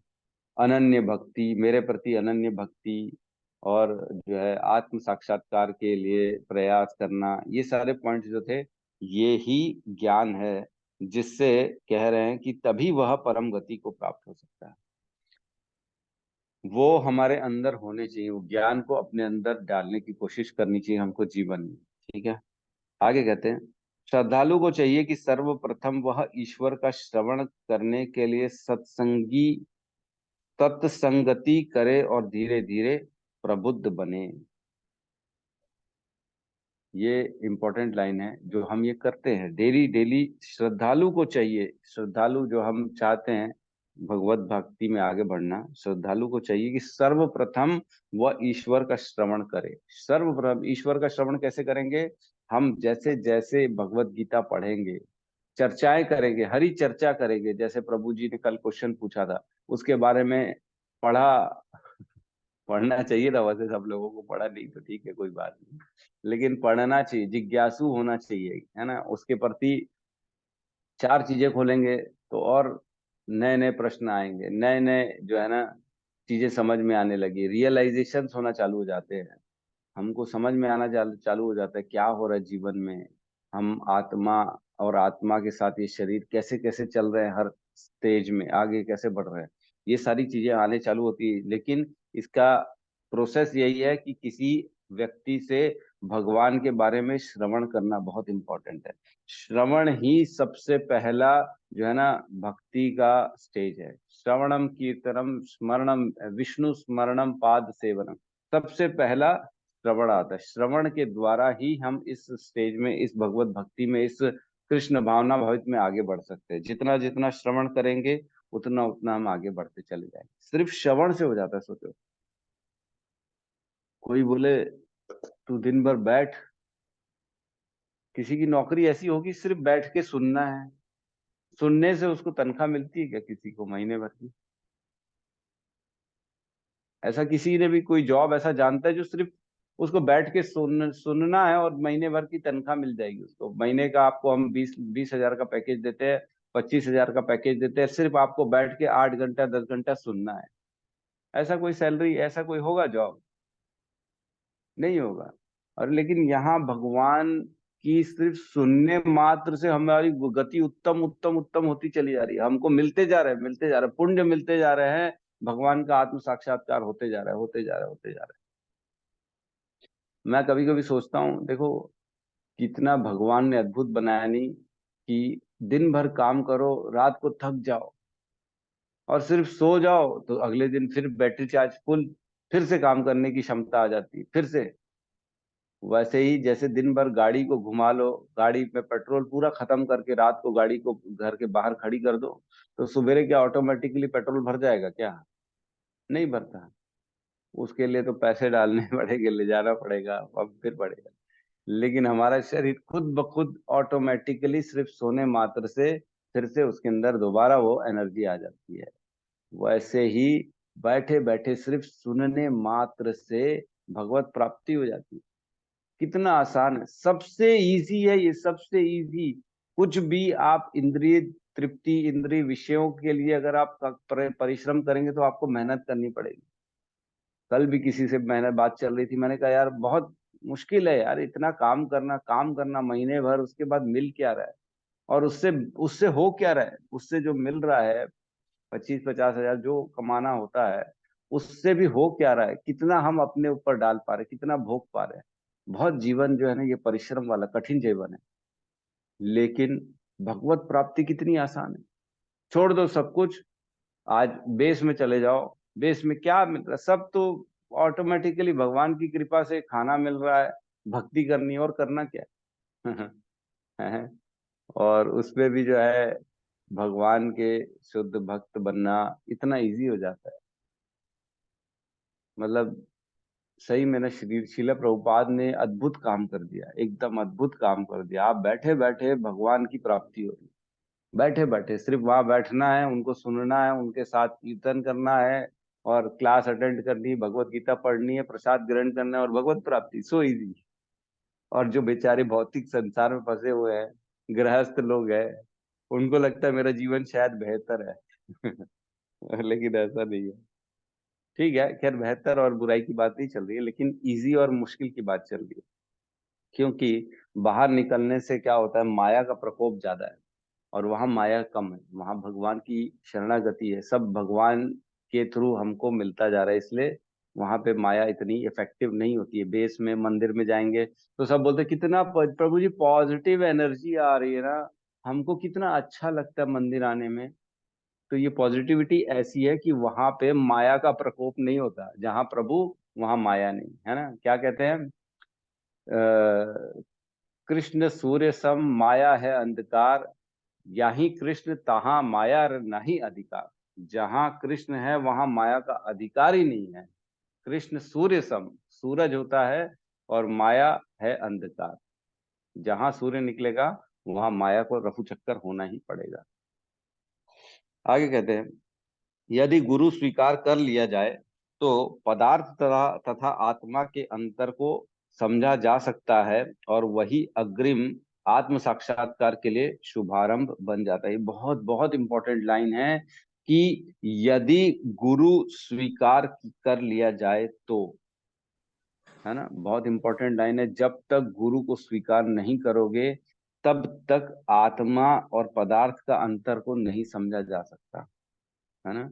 अनन्य भक्ति, मेरे प्रति अनन्य भक्ति, और जो है आत्म साक्षात्कार के लिए प्रयास करना, ये सारे पॉइंट्स जो थे, ये ही ज्ञान है, जिससे कह रहे हैं कि तभी वह परम गति को प्राप्त हो सकता है। वो हमारे अंदर होने चाहिए, वो ज्ञान को अपने अंदर डालने की कोशिश करनी चाहिए हमको जीवन में। ठीक है, आगे कहते हैं, श्रद्धालु को चाहिए कि सर्वप्रथम वह ईश्वर का श्रवण करने के लिए सत्संगी तत्संगति करे और धीरे धीरे प्रबुद्ध बने। ये इंपॉर्टेंट लाइन है जो हम ये करते हैं डेली डेली। श्रद्धालु को चाहिए, श्रद्धालु जो हम चाहते हैं भगवत भक्ति में आगे बढ़ना, श्रद्धालु को चाहिए कि सर्वप्रथम वह ईश्वर का श्रवण करे। सर्वप्रथम ईश्वर का श्रवण कैसे करेंगे? हम जैसे जैसे भगवत गीता पढ़ेंगे, चर्चाएं करेंगे, हरी चर्चा करेंगे, जैसे प्रभु जी ने कल क्वेश्चन पूछा था उसके बारे में पढ़ा, पढ़ना चाहिए था, वैसे सब लोगों को, पढ़ा नहीं तो ठीक है कोई बात नहीं, लेकिन पढ़ना चाहिए, जिज्ञासु होना चाहिए, है ना, उसके प्रति। चार चीजें खोलेंगे तो और नए नए प्रश्न आएंगे, नए नए जो है ना चीजें समझ में आने लगी, रियलाइजेशन होना चालू हो जाते हैं, हमको समझ में आना चालू हो जाता है क्या हो रहा है जीवन में, हम आत्मा और आत्मा के साथ ये शरीर कैसे कैसे चल रहे हैं, हर स्टेज में आगे कैसे बढ़ रहे हैं, ये सारी चीजें आने चालू होती है। लेकिन इसका प्रोसेस यही है कि किसी व्यक्ति से भगवान के बारे में श्रवण करना बहुत इंपॉर्टेंट है। श्रवण ही सबसे पहला जो है ना भक्ति का स्टेज है। श्रवणम कीर्तनम स्मरणम विष्णु स्मरणम पाद सेवनम, सबसे पहला श्रवण आता है। श्रवण के द्वारा ही हम इस स्टेज में, इस भगवत भक्ति में, इस कृष्ण भावना भावित में आगे बढ़ सकते हैं। जितना जितना श्रवण करेंगे उतना उतना हम आगे बढ़ते चले जाएंगे। सिर्फ श्रवण से हो जाता है। सोचो कोई बोले तू दिन भर बैठ, किसी की नौकरी ऐसी होगी सिर्फ बैठ के सुनना है, सुनने से उसको तनख्वाह मिलती है क्या किसी को महीने भर की? ऐसा किसी ने भी कोई जॉब ऐसा जानता है जो सिर्फ उसको बैठ के सुनना है और महीने भर की तनख्वाह मिल जाएगी उसको? महीने का आपको हम 20,000 का पैकेज देते हैं, 25,000 का पैकेज देते हैं, सिर्फ आपको बैठ के 8 घंटा 10 घंटा सुनना है। ऐसा कोई सैलरी, ऐसा कोई होगा जॉब? नहीं होगा। और लेकिन यहाँ भगवान की सिर्फ सुनने मात्र से हमारी गति उत्तम उत्तम उत्तम होती चली जा रही है, हमको मिलते जा रहे हैं, मिलते जा रहे हैं, पुण्य मिलते जा रहे हैं, भगवान का आत्म साक्षात्कार होते जा रहा है, होते जा रहा है, होते जा रहा है। मैं कभी कभी सोचता हूँ, देखो कितना भगवान ने अद्भुत बनाया नहीं कि दिन भर काम करो, रात को थक जाओ और सिर्फ सो जाओ तो अगले दिन फिर बैटरी चार्ज फुल, फिर से काम करने की क्षमता आ जाती है फिर से। वैसे ही जैसे दिन भर गाड़ी को घुमा लो, गाड़ी में पेट्रोल पूरा खत्म करके रात को गाड़ी को घर के बाहर खड़ी कर दो, तो सवेरे क्या ऑटोमेटिकली पेट्रोल भर जाएगा क्या? नहीं भरता। उसके लिए तो पैसे डालने पड़ेंगे, ले जाना पड़ेगा, अब फिर पड़ेगा। लेकिन हमारा शरीर खुद ब खुद ऑटोमेटिकली सिर्फ सोने मात्र से फिर से उसके अंदर दोबारा वो एनर्जी आ जाती है। वैसे ही बैठे बैठे सिर्फ सुनने मात्र से भगवत प्राप्ति हो जाती है। कितना आसान है, सबसे इजी है ये, सबसे इजी। कुछ भी आप इंद्रिय तृप्ति, इंद्रिय विषयों के लिए अगर आप परिश्रम करेंगे तो आपको मेहनत करनी पड़ेगी। कल भी किसी से मैंने बात चल रही थी, मैंने कहा यार बहुत मुश्किल है यार, इतना काम करना महीने भर, उसके बाद मिल क्या रहा है? और उससे उससे हो क्या रहा है? उससे जो मिल रहा है 25-50 हजार जो कमाना होता है, उससे भी हो क्या रहा है? कितना हम अपने ऊपर डाल पा रहे, कितना भोग पा रहे हैं? बहुत जीवन जो है ना ये परिश्रम वाला कठिन जीवन है। लेकिन भगवत प्राप्ति कितनी आसान है। छोड़ दो सब कुछ, आज बेस में चले जाओ। बेस में क्या मिल रहा है? सब तो ऑटोमेटिकली भगवान की कृपा से खाना मिल रहा है, भक्ति करनी है, और करना क्या है? और उसमें भी जो है भगवान के शुद्ध भक्त बनना इतना इजी हो जाता है। मतलब सही में ना, श्री शिला प्रभुपाद ने अद्भुत काम कर दिया, एकदम अद्भुत काम कर दिया। आप बैठे बैठे भगवान की प्राप्ति हो रही, बैठे बैठे सिर्फ वहां बैठना है, उनको सुनना है, उनके साथ कीर्तन करना है, और क्लास अटेंड करनी है, भगवत गीता पढ़नी है, प्रसाद ग्रहण करना है, और भगवत प्राप्ति, सो इजी। और जो बेचारे भौतिक संसार में फंसे हुए हैं, गृहस्थ लोग हैं, उनको लगता है मेरा जीवन शायद बेहतर है। लेकिन ऐसा नहीं है। ठीक है, खैर बेहतर और बुराई की बात नहीं चल रही है, लेकिन इजी और मुश्किल की बात चल रही है। क्योंकि बाहर निकलने से क्या होता है, माया का प्रकोप ज्यादा है, और वहां माया कम है, वहां भगवान की शरणागति है, सब भगवान के थ्रू हमको मिलता जा रहा है, इसलिए वहां पे माया इतनी इफेक्टिव नहीं होती है। बेस में मंदिर में जाएंगे तो सब बोलते हैं, कितना प्रभु जी पॉजिटिव एनर्जी आ रही है ना, हमको कितना अच्छा लगता है मंदिर आने में। तो ये पॉजिटिविटी ऐसी है कि वहां पे माया का प्रकोप नहीं होता, जहां प्रभु वहां माया नहीं है ना। क्या कहते हैं, कृष्ण सूर्य सम माया है अंधकार, यही कृष्ण तहाँ माया नहीं अधिकार। जहां कृष्ण है वहां माया का अधिकार ही नहीं है। कृष्ण सूर्य सम, सूरज होता है, और माया है अंधकार। जहां सूर्य निकलेगा वहां माया को रफू चक्कर होना ही पड़ेगा। आगे कहते हैं, यदि गुरु स्वीकार कर लिया जाए तो पदार्थ तथा आत्मा के अंतर को समझा जा सकता है, और वही अग्रिम आत्म साक्षात्कार के लिए शुभारंभ बन जाता है। ये बहुत बहुत इंपॉर्टेंट लाइन है कि यदि गुरु स्वीकार कर लिया जाए तो, है ना, बहुत इंपॉर्टेंट लाइन है। जब तक गुरु को स्वीकार नहीं करोगे तब तक आत्मा और पदार्थ का अंतर को नहीं समझा जा सकता, है ना।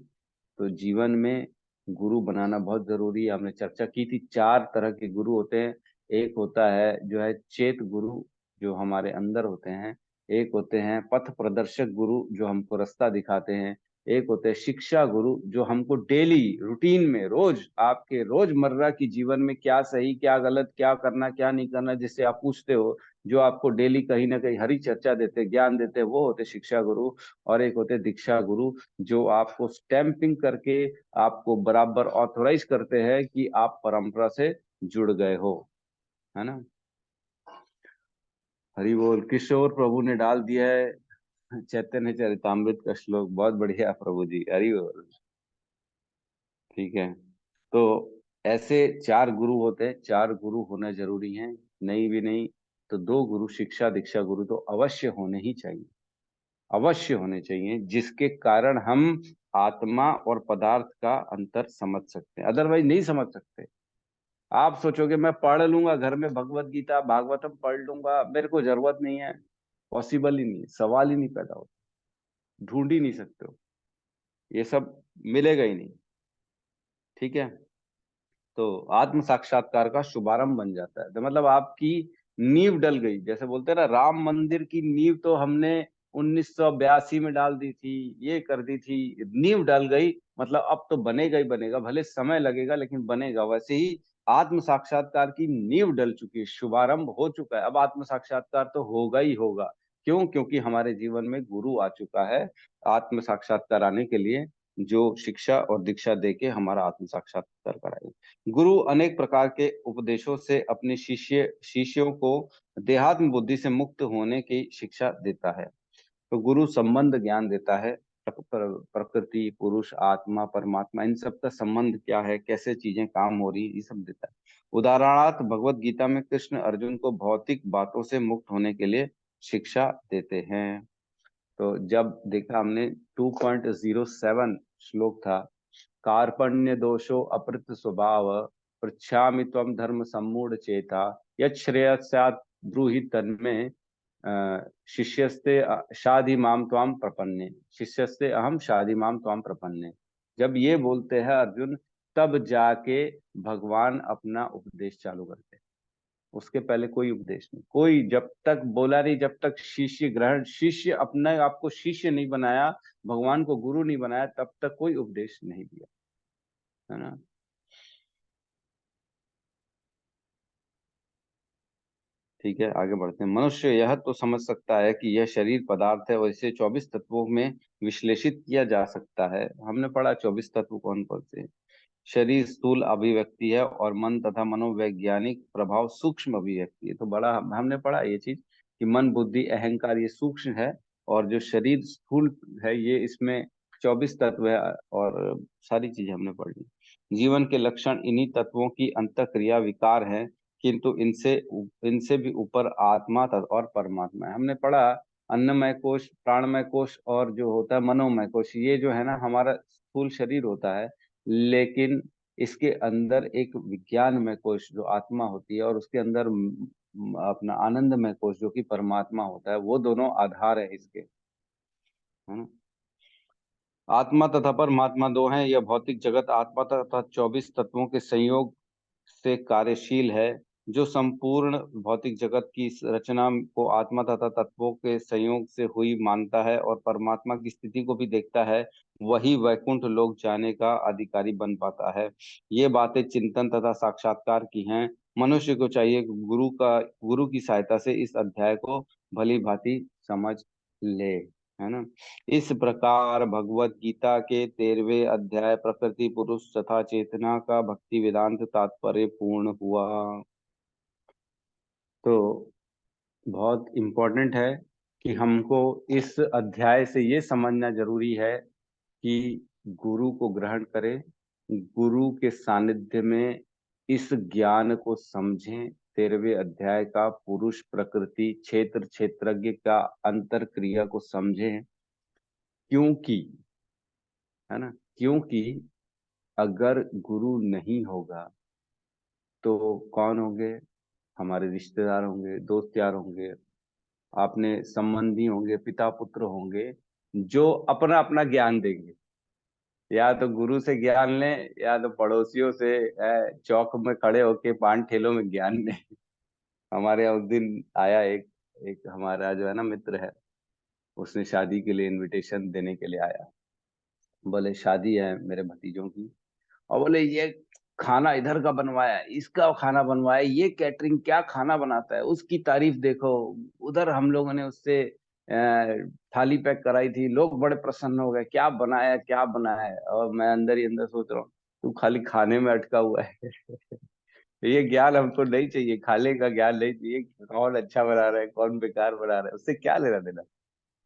तो जीवन में गुरु बनाना बहुत जरूरी है। हमने चर्चा की थी, चार तरह के गुरु होते हैं। एक होता है जो है चेत गुरु, जो हमारे अंदर होते हैं। एक होते हैं पथ प्रदर्शक गुरु, जो हमको रास्ता दिखाते हैं। एक होते हैं शिक्षा गुरु, जो हमको डेली रूटीन में, रोज आपके रोजमर्रा की जीवन में क्या सही क्या गलत, क्या करना क्या नहीं करना, जिससे आप पूछते हो, जो आपको डेली कहीं ना कहीं हरी चर्चा देते, ज्ञान देते, वो होते शिक्षा गुरु। और एक होते दीक्षा गुरु, जो आपको स्टैंपिंग करके आपको बराबर ऑथोराइज करते हैं कि आप परंपरा से जुड़ गए हो, है ना। हरि बोल। किशोर प्रभु ने डाल दिया है चैतन्य चरितामृत का श्लोक, बहुत बढ़िया प्रभु जी, हरि बोल। ठीक है, तो ऐसे चार गुरु होते हैं, चार गुरु होना जरूरी है। नहीं भी नहीं तो दो गुरु, शिक्षा दीक्षा गुरु तो अवश्य होने ही चाहिए, अवश्य होने चाहिए, जिसके कारण हम आत्मा और पदार्थ का अंतर समझ सकते हैं, अदरवाइज नहीं समझ सकते। आप सोचोगे मैं पढ़ लूंगा घर में भगवत गीता भागवतम पढ़ लूंगा, मेरे को जरूरत नहीं है, पॉसिबल ही नहीं है, सवाल ही नहीं पैदा होता, ढूंढ ही नहीं सकते हो, ये सब मिलेगा ही नहीं। ठीक है, तो आत्म साक्षात्कार का शुभारंभ बन जाता है, तो मतलब आपकी नींव डल गई। जैसे बोलते हैं ना, राम मंदिर की नींव तो हमने 1982 में डाल दी थी, ये कर दी थी, नींव डल गई, मतलब अब तो बनेगा ही बनेगा, भले समय लगेगा लेकिन बनेगा। वैसे ही आत्म साक्षात्कार की नींव डल चुकी है, शुभारंभ हो चुका है, अब आत्म साक्षात्कार तो होगा ही होगा। क्यों? क्योंकि हमारे जीवन में गुरु आ चुका है आत्म साक्षात्कार आने के लिए, जो शिक्षा और दीक्षा देके हमारा आत्म साक्षात्कार कराएगा। गुरु अनेक प्रकार के उपदेशों से अपने शिष्यों को देहात्म बुद्धि से मुक्त होने की शिक्षा देता है। तो गुरु संबंध ज्ञान देता है, प्रकृति, पुरुष, आत्मा, परमात्मा, इन सब का संबंध क्या है, कैसे चीजें काम हो रही, ये सब देता है। उदाहरणार्थ भगवत गीता में कृष्ण अर्जुन को भौतिक बातों से मुक्त होने के लिए शिक्षा देते हैं। तो जब देखा हमने 2.07 श्लोक था, कार्पण्य दोषो अपृत स्वभाव, पृच्छामि त्वं धर्म सम्मूढ़ चेता, यत् श्रेयस्यात् ब्रूहि तन्मे, शिष्यस्ते शाधि माम त्वाम प्रपन्ने, शिष्यस्ते अहम शाधि माम त्वाम प्रपन्ने। जब ये बोलते हैं अर्जुन, तब जाके भगवान अपना उपदेश चालू करते हैं। उसके पहले कोई उपदेश नहीं, कोई जब तक बोला नहीं, जब तक शिष्य ग्रहण, शिष्य अपने आपको शिष्य नहीं बनाया, भगवान को गुरु नहीं बनाया, तब तक कोई उपदेश नहीं दिया, है ना। ठीक है, आगे बढ़ते हैं। मनुष्य यह तो समझ सकता है कि यह शरीर पदार्थ है और इसे 24 तत्वों में विश्लेषित किया जा सकता है। हमने पढ़ा 24 तत्व कौन कौन से हैं। शरीर स्थूल अभिव्यक्ति है और मन तथा मनोवैज्ञानिक प्रभाव सूक्ष्म अभिव्यक्ति है। तो बड़ा हमने पढ़ा ये चीज कि मन बुद्धि अहंकार ये सूक्ष्म है, और जो शरीर स्थूल है ये इसमें 24 तत्व है, और सारी चीजें हमने पढ़ी। जीवन के लक्षण इन्हीं तत्वों की अंतःक्रिया विकार है, किंतु इनसे इनसे भी ऊपर आत्मा और परमात्मा है। हमने पढ़ा अन्नमय कोश, प्राणमय कोश और जो होता है मनोमय कोश, ये जो है ना हमारा स्थूल शरीर होता है, लेकिन इसके अंदर एक विज्ञानमय कोश जो आत्मा होती है, और उसके अंदर अपना आनंदमय कोश जो कि परमात्मा होता है, वो दोनों आधार है इसके, है ना। आत्मा तथा परमात्मा दो हैं। यह भौतिक जगत आत्मा तथा 24 तत्वों के संयोग से कार्यशील है। जो संपूर्ण भौतिक जगत की इस रचना को आत्मा तथा तत्वों के संयोग से हुई मानता है और परमात्मा की स्थिति को भी देखता है, वही वैकुंठ लोक जाने का अधिकारी बन पाता है। ये बातें चिंतन तथा साक्षात्कार की हैं। मनुष्य को चाहिए कि गुरु की सहायता से इस अध्याय को भली भांति समझ ले, है ना। इस प्रकार भगवत गीता के 13वें अध्याय प्रकृति पुरुष तथा चेतना का भक्ति वेदांत तात्पर्य पूर्ण हुआ। तो बहुत इम्पोर्टेंट है कि हमको इस अध्याय से ये समझना जरूरी है कि गुरु को ग्रहण करें, गुरु के सानिध्य में इस ज्ञान को समझें। 13वें अध्याय का पुरुष प्रकृति क्षेत्र क्षेत्रज्ञ का अंतर क्रिया को समझें, क्योंकि, है ना, क्योंकि अगर गुरु नहीं होगा तो कौन होंगे? हमारे रिश्तेदार होंगे, दोस्त यार होंगे, अपने संबंधी होंगे, पिता पुत्र होंगे, जो अपना अपना ज्ञान देंगे। या तो गुरु से ज्ञान लें या तो पड़ोसियों से चौक में खड़े होके पान ठेलों में ज्ञान लें। हमारे यहाँ उस दिन आया एक एक हमारा जो है ना मित्र है, उसने शादी के लिए इनविटेशन देने के लिए आया। बोले शादी है मेरे भतीजों की, और बोले ये खाना इधर का बनवाया है, इसका खाना बनवाया है, ये कैटरिंग क्या खाना बनाता है, उसकी तारीफ देखो। उधर हम लोगों ने उससे थाली पैक कराई थी, लोग बड़े प्रसन्न हो गए, क्या बनाया है, क्या बनाया है। और मैं अंदर ही अंदर सोच रहा हूँ तू खाली खाने में अटका हुआ है। ये ज्ञान हमको नहीं चाहिए, खाने का ज्ञान नहीं चाहिए, कौन अच्छा बना रहा है कौन बेकार बना रहा है, उससे क्या लेना देना।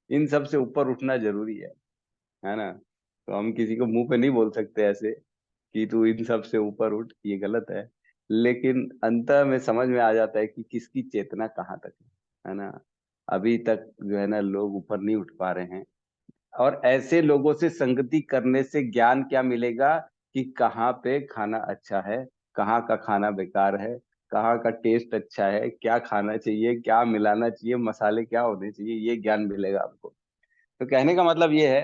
इन सब से ऊपर उठना जरूरी है ना। तो हम किसी को मुंह पे नहीं बोल सकते ऐसे कि तू इन सब से ऊपर उठ, ये गलत है। लेकिन अंत में समझ में आ जाता है कि किसकी चेतना कहाँ तक है ना। अभी तक जो है ना लोग ऊपर नहीं उठ पा रहे हैं, और ऐसे लोगों से संगति करने से ज्ञान क्या मिलेगा कि कहाँ पे खाना अच्छा है, कहाँ का खाना बेकार है, कहाँ का टेस्ट अच्छा है, क्या खाना चाहिए, क्या मिलाना चाहिए, मसाले क्या होने चाहिए, ये ज्ञान मिलेगा आपको। तो कहने का मतलब ये है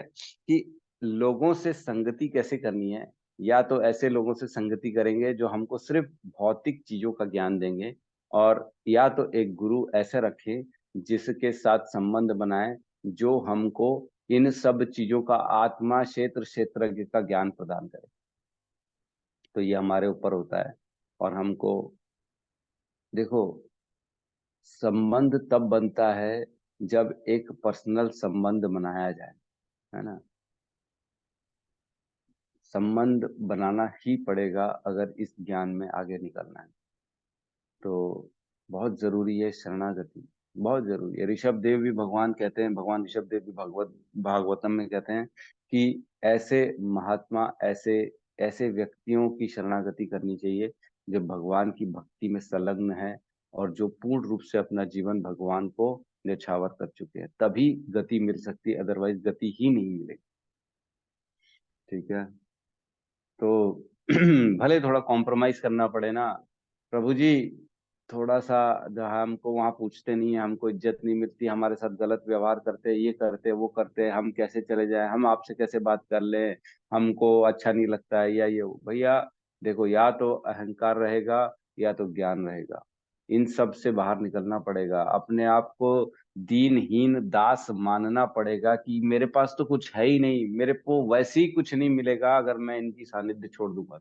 कि लोगों से संगति कैसे करनी है। या तो ऐसे लोगों से संगति करेंगे जो हमको सिर्फ भौतिक चीजों का ज्ञान देंगे, और या तो एक गुरु ऐसे रखें जिसके साथ संबंध बनाए जो हमको इन सब चीजों का आत्मा क्षेत्र क्षेत्रज्ञ का ज्ञान प्रदान करे। तो ये हमारे ऊपर होता है। और हमको देखो, संबंध तब बनता है जब एक पर्सनल संबंध बनाया जाए, है ना। संबंध बनाना ही पड़ेगा अगर इस ज्ञान में आगे निकलना है। तो बहुत जरूरी है शरणागति, बहुत जरूरी है। ऋषभ देव भी भगवान कहते हैं, भगवान ऋषभ देव भी भागवतम में कहते हैं कि ऐसे महात्मा, ऐसे ऐसे व्यक्तियों की शरणागति करनी चाहिए जो भगवान की भक्ति में संलग्न है और जो पूर्ण रूप से अपना जीवन भगवान को न्यौछावर कर चुके हैं, तभी गति मिल सकती है, अदरवाइज गति ही नहीं मिलेगी। ठीक है। तो भले थोड़ा कॉम्प्रोमाइज करना पड़े ना प्रभु जी, थोड़ा सा जो हमको वहां पूछते नहीं है, हमको इज्जत नहीं मिलती, हमारे साथ गलत व्यवहार करते हैं, ये करते हैं वो करते हैं, हम कैसे चले जाएं, हम आपसे कैसे बात कर लें, हमको अच्छा नहीं लगता है, या ये भैया देखो, या तो अहंकार रहेगा या तो ज्ञान रहेगा। इन सब से बाहर निकलना पड़ेगा, अपने आप को दीनहीन दास मानना पड़ेगा कि मेरे पास तो कुछ है ही नहीं, मेरे को वैसे ही कुछ नहीं मिलेगा अगर मैं इनकी सानिध्य छोड़ दूंगा।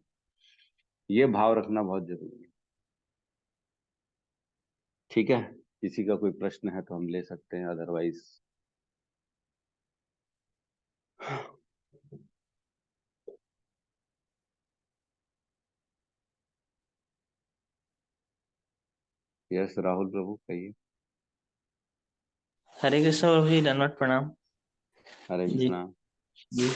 ये भाव रखना बहुत जरूरी है। ठीक है। किसी का कोई प्रश्न है तो हम ले सकते हैं, अदरवाइज यस राहुल प्रभु कहिए। हरे कृष्ण प्रभु जी, दंडवत प्रणाम। हरे जी कृष्णा। जी।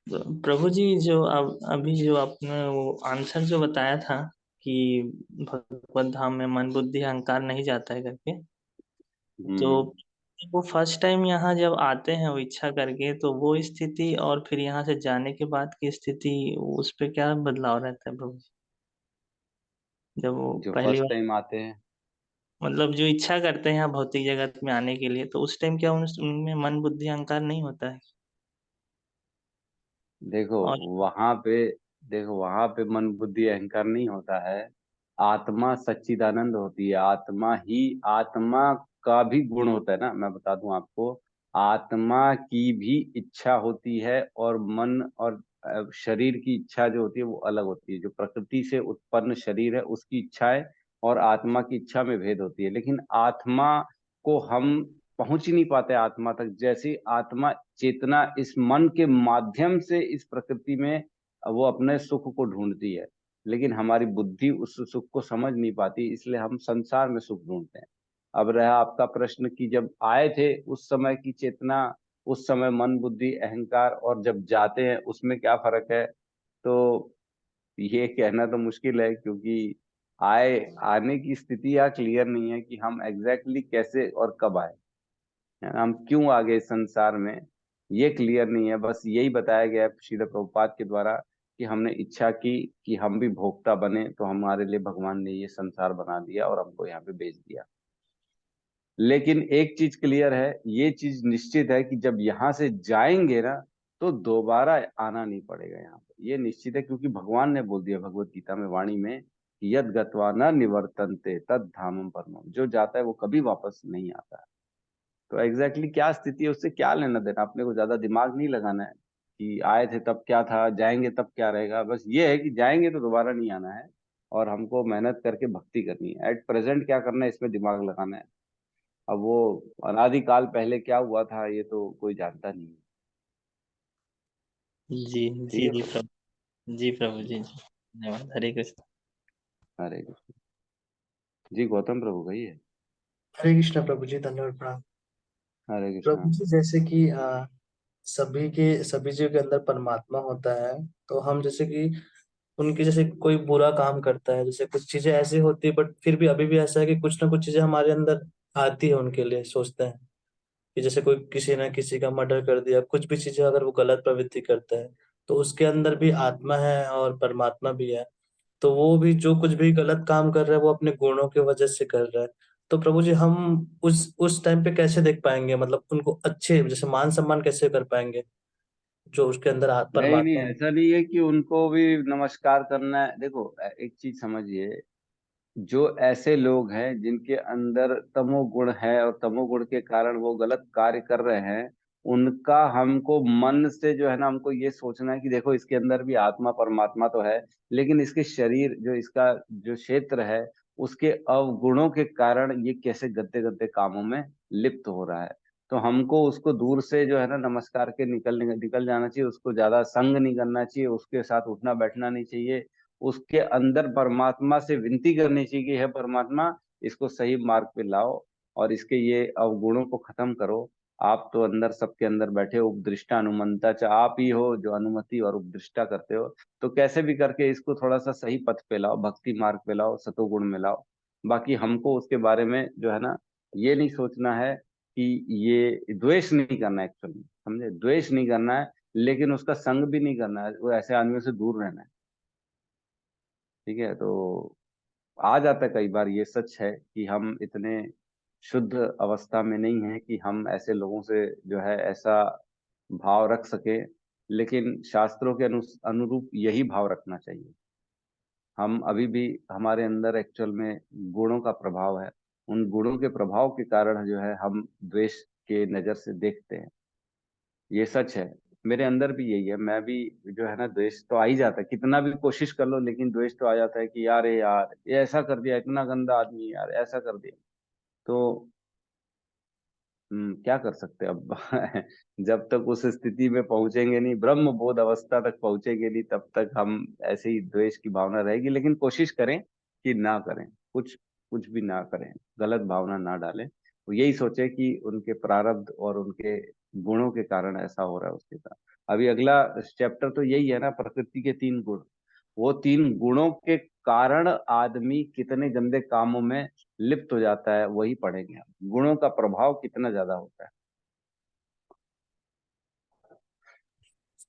तो प्रभु जी, जो अब अभी जो आपने वो आंसर जो बताया था कि भगवत धाम में मन बुद्धि अहंकार नहीं जाता है करके, तो हम्म। वो फर्स्ट टाइम यहाँ जब आते हैं वो इच्छा करके, तो वो स्थिति और फिर यहाँ से जाने के बाद की स्थिति, उस पे क्या बदलाव रहता है प्रभु जी? जब वो जो पहली फर्स्ट बार टाइम आते हैं, मतलब जो इच्छा करते हैं यहाँ भौतिक जगत में आने के लिए, तो उस टाइम क्या उनमें मन बुद्धि अहंकार नहीं होता है? देखो और वहां पे देखो वहां पे मन बुद्धि अहंकार नहीं होता है। आत्मा सच्चिदानंद होती है। आत्मा ही, आत्मा का भी गुण होता है ना, मैं बता दूं आपको। आत्मा की भी इच्छा होती है, और मन और शरीर की इच्छा जो होती है वो अलग होती है। जो प्रकृति से उत्पन्न शरीर है उसकी इच्छाएं और आत्मा की इच्छा में भेद होती है। लेकिन आत्मा को हम पहुंच ही नहीं पाते आत्मा तक। जैसी आत्मा चेतना इस मन के माध्यम से इस प्रकृति में वो अपने सुख को ढूंढती है, लेकिन हमारी बुद्धि उस सुख को समझ नहीं पाती, इसलिए हम संसार में सुख ढूंढते हैं। अब रहा आपका प्रश्न कि जब आए थे उस समय की चेतना, उस समय मन बुद्धि अहंकार, और जब जाते हैं उसमें क्या फर्क है, तो ये कहना तो मुश्किल है, क्योंकि आने की स्थिति यहाँ क्लियर नहीं है कि हम एग्जैक्टली कैसे और कब आए, है ना? हम क्यों आ गए इस संसार में, ये क्लियर नहीं है। बस यही बताया गया है श्रील प्रभुपाद के द्वारा कि हमने इच्छा की कि हम भी भोक्ता बने, तो हमारे लिए भगवान ने ये संसार बना दिया और हमको यहाँ पे भेज दिया। लेकिन एक चीज क्लियर है, ये चीज निश्चित है कि जब यहाँ से जाएंगे ना, तो दोबारा आना नहीं पड़ेगा यहाँ पे, ये निश्चित है। क्योंकि भगवान ने बोल दिया भगवत गीता में वाणी में, यद गत्वा न निवर्तन्ते तद धामम परमम, जो जाता है वो कभी वापस नहीं आता है। तो एग्जैक्टली क्या स्थिति है उससे क्या लेना देना, अपने को ज्यादा दिमाग नहीं लगाना है कि आए थे तब क्या था, जाएंगे तब क्या रहेगा। बस ये है कि जाएंगे तो दोबारा नहीं आना है, और हमको मेहनत करके भक्ति करनी है। एट प्रेजेंट क्या करना है इसमें दिमाग लगाना है। अब वो अनादिकाल पहले क्या हुआ था ये तो कोई जानता नहीं है। जी ठीक जी है जी प्रभु। प्रभु जी, प्रभु जी जी, धन्यवाद। हरे कृष्ण। हरे कृष्ण। जी गौतम प्रभु कहिए। हरे कृष्ण प्रभु जी, धन्यवाद प्रणाम। हरे कृष्णा। प्रभु जी, जैसे कि सभी जीव के अंदर परमात्मा होता है, तो हम जैसे कि उनकी जैसे कोई बुरा काम करता है, जैसे कुछ चीजें ऐसी होती है, बट फिर भी अभी भी ऐसा है कि कुछ ना कुछ चीजें हमारे अंदर आती है उनके लिए, सोचते हैं कि जैसे कोई किसी ने किसी का मर्डर कर दिया, कुछ भी चीजें अगर वो गलत प्रवृत्ति करता है, तो उसके अंदर भी आत्मा है और परमात्मा भी है। तो वो भी जो कुछ भी गलत काम कर रहा है वो अपने गुणों की वजह से कर रहा है। तो प्रभु जी, हम उस टाइम पे कैसे देख पाएंगे, मतलब उनको अच्छे जैसे मान सम्मान कैसे कर पाएंगे, जो उसके अंदर नहीं नहीं, परमात्मा है। ऐसा नहीं है कि उनको भी नमस्कार करना है। देखो एक चीज समझिए, जो ऐसे लोग हैं जिनके अंदर तमोगुण है और तमोगुण के कारण वो गलत कार्य कर रहे हैं, उनका हमको मन से जो है ना, हमको ये सोचना है कि देखो इसके अंदर भी आत्मा परमात्मा तो है, लेकिन इसके शरीर जो इसका जो क्षेत्र है उसके अवगुणों के कारण ये कैसे गंदे गंदे कामों में लिप्त हो रहा है। तो हमको उसको दूर से जो है ना नमस्कार के निकल निकल जाना चाहिए। उसको ज्यादा संग नहीं करना चाहिए, उसके साथ उठना बैठना नहीं चाहिए। उसके अंदर परमात्मा से विनती करनी चाहिए कि हे परमात्मा, इसको सही मार्ग पे लाओ और इसके ये अवगुणों को खत्म करो। आप तो अंदर सबके अंदर बैठे हो, उपदृष्टा अनुमंता च आप ही हो जो अनुमति और उपदृष्टा करते हो। तो कैसे भी करके इसको थोड़ा सा सही पथ पे लाओ, भक्ति मार्ग पे लाओ, सतोगुण में लाओ। बाकी हमको उसके बारे में जो है ना, ये नहीं सोचना है कि ये द्वेष नहीं करना है, एक्चुअली समझे, द्वेष नहीं करना है, लेकिन उसका संग भी नहीं करना है, वो ऐसे आदमियों से दूर रहना है। ठीक है, तो आ जाता है कई बार, ये सच है कि हम इतने शुद्ध अवस्था में नहीं है कि हम ऐसे लोगों से जो है ऐसा भाव रख सके। लेकिन शास्त्रों के अनुरूप यही भाव रखना चाहिए। हम अभी भी, हमारे अंदर एक्चुअल में गुणों का प्रभाव है। उन गुणों के प्रभाव के कारण जो है हम द्वेष के नजर से देखते हैं। ये सच है। मेरे अंदर भी यही है, मैं भी जो है ना, द्वेष तो आ ही जाता है, कितना भी कोशिश कर लो लेकिन द्वेष तो आ जाता है कि यार ये ऐसा कर दिया, इतना गंदा आदमी यार ऐसा कर दिया। तो क्या कर सकते हैं अब जब तक उस स्थिति में पहुंचेंगे नहीं, ब्रह्म बोध अवस्था तक पहुंचेंगे नहीं, तब तक हम ऐसे ही द्वेष की भावना रहेगी। लेकिन कोशिश करें कि ना करें, कुछ कुछ भी ना करें, गलत भावना ना डालें। वो यही सोचे कि उनके प्रारब्ध और उनके गुणों के कारण ऐसा हो रहा है उसके साथ। अभी अगला चैप्टर तो यही है ना, प्रकृति के 3 गुण। वो 3 गुणों के कारण आदमी कितने गंदे कामों में लिप्त हो जाता है, वही पढ़ेंगे हम। गुणों का प्रभाव कितना ज्यादा होता है।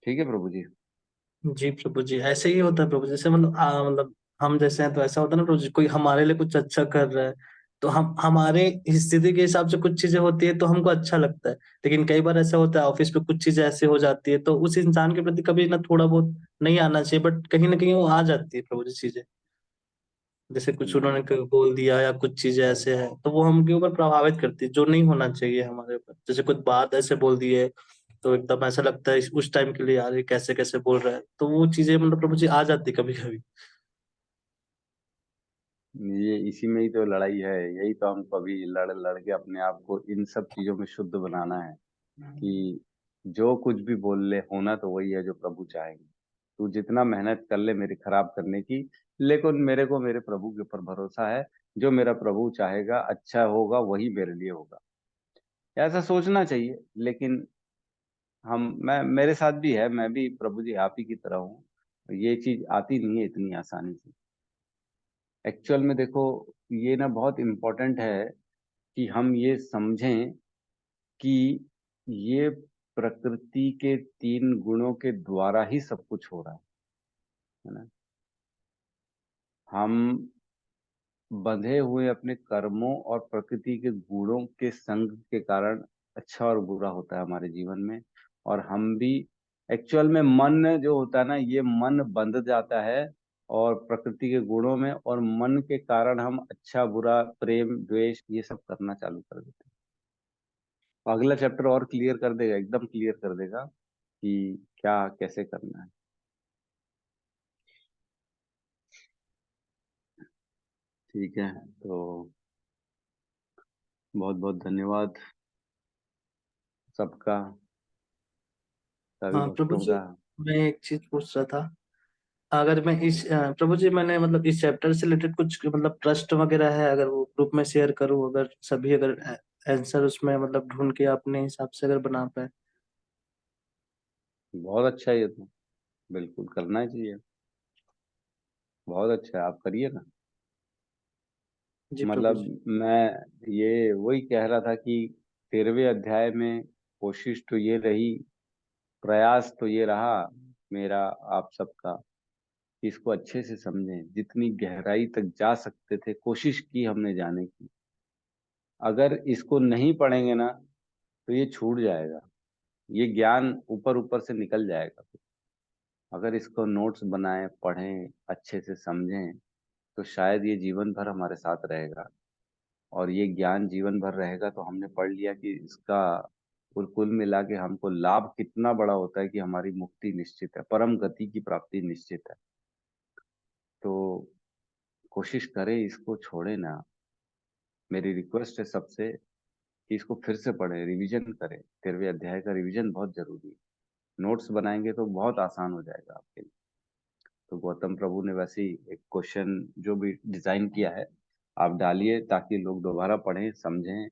ठीक है प्रभु जी। जी प्रभु जी, ऐसे ही होता है प्रभु। जैसे मतलब हम जैसे हैं तो ऐसा होता है ना प्रभु जी, कोई हमारे लिए कुछ अच्छा कर रहा है तो हम हमारे स्थिति के हिसाब से कुछ चीजें होती है तो हमको अच्छा लगता है। लेकिन कई बार ऐसा होता है ऑफिस पे कुछ चीजें ऐसे हो जाती है तो उस इंसान के प्रति कभी ना थोड़ा बहुत नहीं आना चाहिए, बट कहीं ना कहीं वो आ जाती है प्रभु जी चीजें। जैसे कुछ उन्होंने बोल दिया या कुछ चीजें ऐसे है तो वो हमके ऊपर प्रभावित करती है, जो नहीं होना चाहिए हमारे ऊपर। जैसे कुछ बात ऐसे बोल दी है तो एकदम ऐसा लगता है उस टाइम के लिए यार ये कैसे कैसे बोल रहा है, तो वो चीजें मतलब प्रभु जी आ जाती कभी कभी। ये इसी में ही तो लड़ाई है। यही तो हमको अभी लड़ लड़ के अपने आप को इन सब चीजों में शुद्ध बनाना है कि जो कुछ भी बोल ले, होना तो वही है जो प्रभु चाहेंगे। तू जितना मेहनत कर ले मेरी खराब करने की, लेकिन मेरे को मेरे प्रभु के ऊपर भरोसा है। जो मेरा प्रभु चाहेगा अच्छा होगा, वही मेरे लिए होगा। ऐसा सोचना चाहिए। लेकिन मेरे साथ भी है, मैं भी प्रभु जी आप ही की तरह हूँ। ये चीज आती नहीं है इतनी आसानी से। एक्चुअल में देखो, ये ना बहुत इम्पोर्टेंट है कि हम ये समझें कि ये प्रकृति के 3 गुणों के द्वारा ही सब कुछ हो रहा है ना। हम बंधे हुए अपने कर्मों और प्रकृति के गुणों के संग के कारण अच्छा और बुरा होता है हमारे जीवन में। और हम भी एक्चुअल में मन जो होता है ना, ये मन बंध जाता है और प्रकृति के गुणों में, और मन के कारण हम अच्छा बुरा प्रेम द्वेष ये सब करना चालू कर देते हैं। अगला चैप्टर और क्लियर कर देगा, एकदम क्लियर कर देगा कि क्या कैसे करना है। ठीक है, तो बहुत बहुत धन्यवाद सबका, सभी हाँ प्रभु भक्तों जी, का। मैं एक चीज पूछ रहा था। अगर मैं इस प्रभु जी मैंने मतलब इस चैप्टर से रिलेटेड कुछ मतलब प्रश्न वगैरह है, अगर वो ग्रुप में शेयर करूँ, अगर सभी अगर आंसर उसमें मतलब ढूंढ के अपने हिसाब से अगर बना पाए। बहुत अच्छा है ये तो, बिल्कुल करना ही चाहिए। बहुत अच्छा है, आप करिए ना। जी प्रभु मतलब जी। मैं ये वही कह रहा था कि 13वें अध्याय में कोशिश तो ये रही, प्रयास तो ये रहा मेरा आप सबका, कि इसको अच्छे से समझें। जितनी गहराई तक जा सकते थे कोशिश की हमने जाने की। अगर इसको नहीं पढ़ेंगे ना तो ये छूट जाएगा, ये ज्ञान ऊपर ऊपर से निकल जाएगा। अगर इसको नोट्स बनाएं, पढ़ें, अच्छे से समझें, तो शायद ये जीवन भर हमारे साथ रहेगा। और ये ज्ञान जीवन भर रहेगा तो हमने पढ़ लिया कि इसका कुल मिला के हमको लाभ कितना बड़ा होता है कि हमारी मुक्ति निश्चित है, परम गति की प्राप्ति निश्चित है। तो कोशिश करें, इसको छोड़े ना। मेरी रिक्वेस्ट है सबसे कि इसको फिर से पढ़ें, रिवीजन करें। 13वें अध्याय का रिवीजन बहुत जरूरी है। नोट्स बनाएंगे तो बहुत आसान हो जाएगा आपके लिए। तो गौतम प्रभु ने वैसे ही एक क्वेश्चन जो भी डिजाइन किया है, आप डालिए ताकि लोग दोबारा पढ़ें, समझें।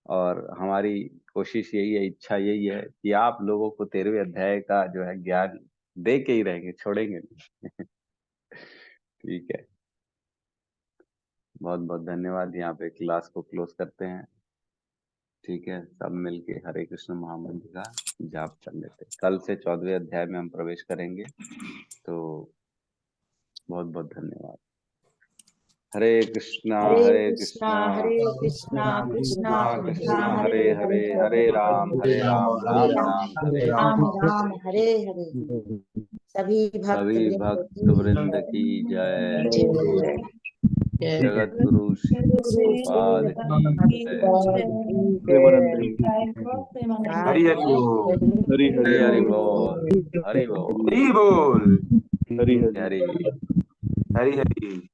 और हमारी कोशिश यही है, इच्छा यही है कि आप लोगों को 13वें अध्याय का जो है ज्ञान दे के ही रहेंगे, छोड़ेंगे नहीं। ठीक है, बहुत बहुत धन्यवाद। यहाँ पे क्लास को क्लोज करते हैं। ठीक है, सब मिलके हरे कृष्ण महामंत्र का जाप कर लेते हैं। कल से 14वें अध्याय में हम प्रवेश करेंगे। तो बहुत बहुत धन्यवाद। हरे कृष्णा हरे कृष्णा कृष्णा कृष्णा कृष्णा कृष्णा कृष्णा हरे हरे हरे, हरे राम हरे राम राम राम हरे हरे। राम राम हरे हरे। सभी भक्त सभी वृंद भक्त वृंद की जय। जय जय जगत गुरु श्री प्रभुपाद की जय। हरि हरि बोल, हरि हरि हरि हरि बोल, बोल, हरि बोल, हरि बोल, हरि हरि। हरि हरि हरि।